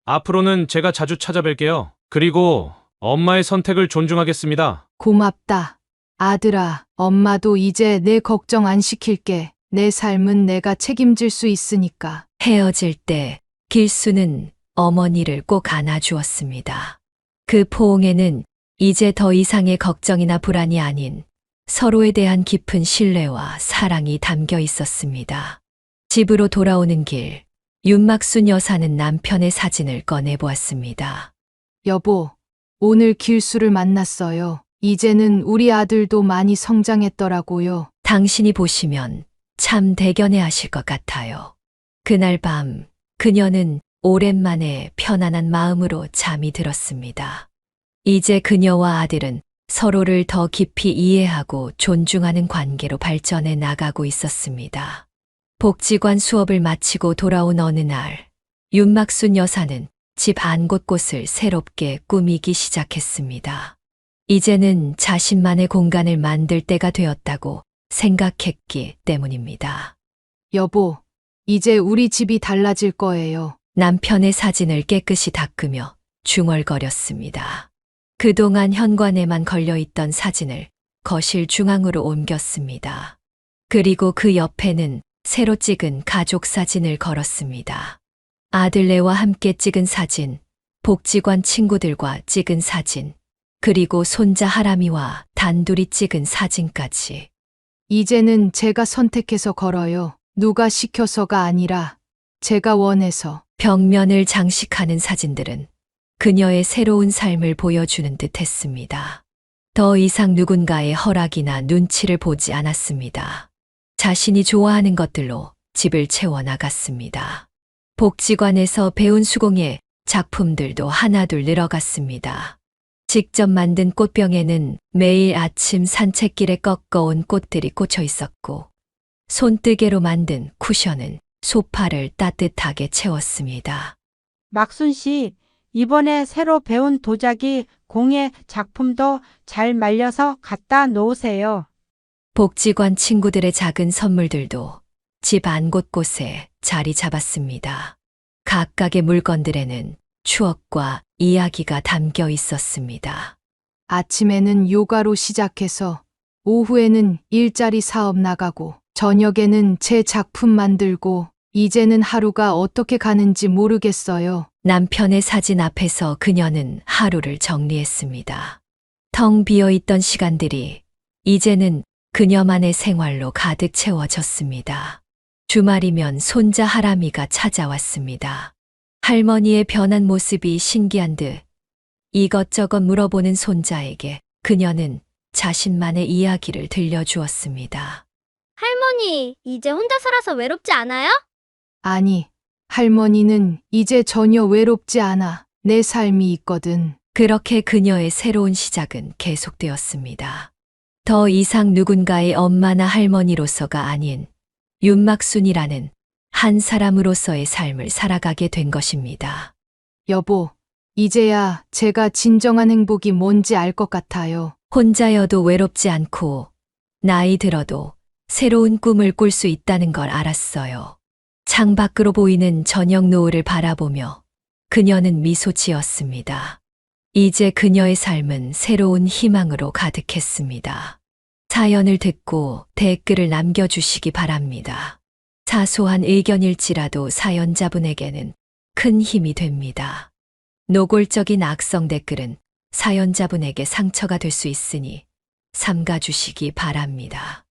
앞으로는 제가 자주 찾아뵐게요. 그리고 엄마의 선택을 존중하겠습니다. 고맙다. 아들아, 엄마도 이제 내 걱정 안 시킬게. 내 삶은 내가 책임질 수 있으니까. 헤어질 때 길수는 어머니를 꼭 안아주었습니다. 그 포옹에는 이제 더 이상의 걱정이나 불안이 아닌 서로에 대한 깊은 신뢰와 사랑이 담겨 있었습니다. 집으로 돌아오는 길, 윤막순 여사는 남편의 사진을 꺼내보았습니다. 여보, 오늘 길수를 만났어요. 이제는 우리 아들도 많이 성장했더라고요. 당신이 보시면 참 대견해 하실 것 같아요. 그날 밤 그녀는 오랜만에 편안한 마음으로 잠이 들었습니다. 이제 그녀와 아들은 서로를 더 깊이 이해하고 존중하는 관계로 발전해 나가고 있었습니다. 복지관 수업을 마치고 돌아온 어느 날, 윤막순 여사는 집 안 곳곳을 새롭게 꾸미기 시작했습니다. 이제는 자신만의 공간을 만들 때가 되었다고 생각했기 때문입니다. 여보, 이제 우리 집이 달라질 거예요. 남편의 사진을 깨끗이 닦으며 중얼거렸습니다. 그동안 현관에만 걸려있던 사진을 거실 중앙으로 옮겼습니다. 그리고 그 옆에는 새로 찍은 가족 사진을 걸었습니다. 아들네와 함께 찍은 사진, 복지관 친구들과 찍은 사진, 그리고 손자 하람이와 단둘이 찍은 사진까지. 이제는 제가 선택해서 걸어요. 누가 시켜서가 아니라 제가 원해서. 벽면을 장식하는 사진들은 그녀의 새로운 삶을 보여주는 듯 했습니다. 더 이상 누군가의 허락이나 눈치를 보지 않았습니다. 자신이 좋아하는 것들로 집을 채워나갔습니다. 복지관에서 배운 수공예 작품들도 하나둘 늘어갔습니다. 직접 만든 꽃병에는 매일 아침 산책길에 꺾어온 꽃들이 꽂혀 있었고, 손뜨개로 만든 쿠션은 소파를 따뜻하게 채웠습니다. 막순 씨, 이번에 새로 배운 도자기 공예 작품도 잘 말려서 갖다 놓으세요. 복지관 친구들의 작은 선물들도 집 안 곳곳에 자리 잡았습니다. 각각의 물건들에는 추억과 이야기가 담겨 있었습니다. 아침에는 요가로 시작해서 오후에는 일자리 사업 나가고 저녁에는 제 작품 만들고 이제는 하루가 어떻게 가는지 모르겠어요. 남편의 사진 앞에서 그녀는 하루를 정리했습니다. 텅 비어 있던 시간들이 이제는 그녀만의 생활로 가득 채워졌습니다. 주말이면 손자 하람이가 찾아왔습니다. 할머니의 변한 모습이 신기한 듯 이것저것 물어보는 손자에게 그녀는 자신만의 이야기를 들려주었습니다. 할머니, 이제 혼자 살아서 외롭지 않아요? 아니, 할머니는 이제 전혀 외롭지 않아. 내 삶이 있거든. 그렇게 그녀의 새로운 시작은 계속되었습니다. 더 이상 누군가의 엄마나 할머니로서가 아닌 윤막순이라는 한 사람으로서의 삶을 살아가게 된 것입니다. 여보, 이제야 제가 진정한 행복이 뭔지 알 것 같아요. 혼자여도 외롭지 않고 나이 들어도 새로운 꿈을 꿀 수 있다는 걸 알았어요. 창밖으로 보이는 저녁 노을을 바라보며 그녀는 미소 지었습니다. 이제 그녀의 삶은 새로운 희망으로 가득했습니다. 사연을 듣고 댓글을 남겨주시기 바랍니다. 사소한 의견일지라도 사연자분에게는 큰 힘이 됩니다. 노골적인 악성 댓글은 사연자분에게 상처가 될 수 있으니 삼가주시기 바랍니다.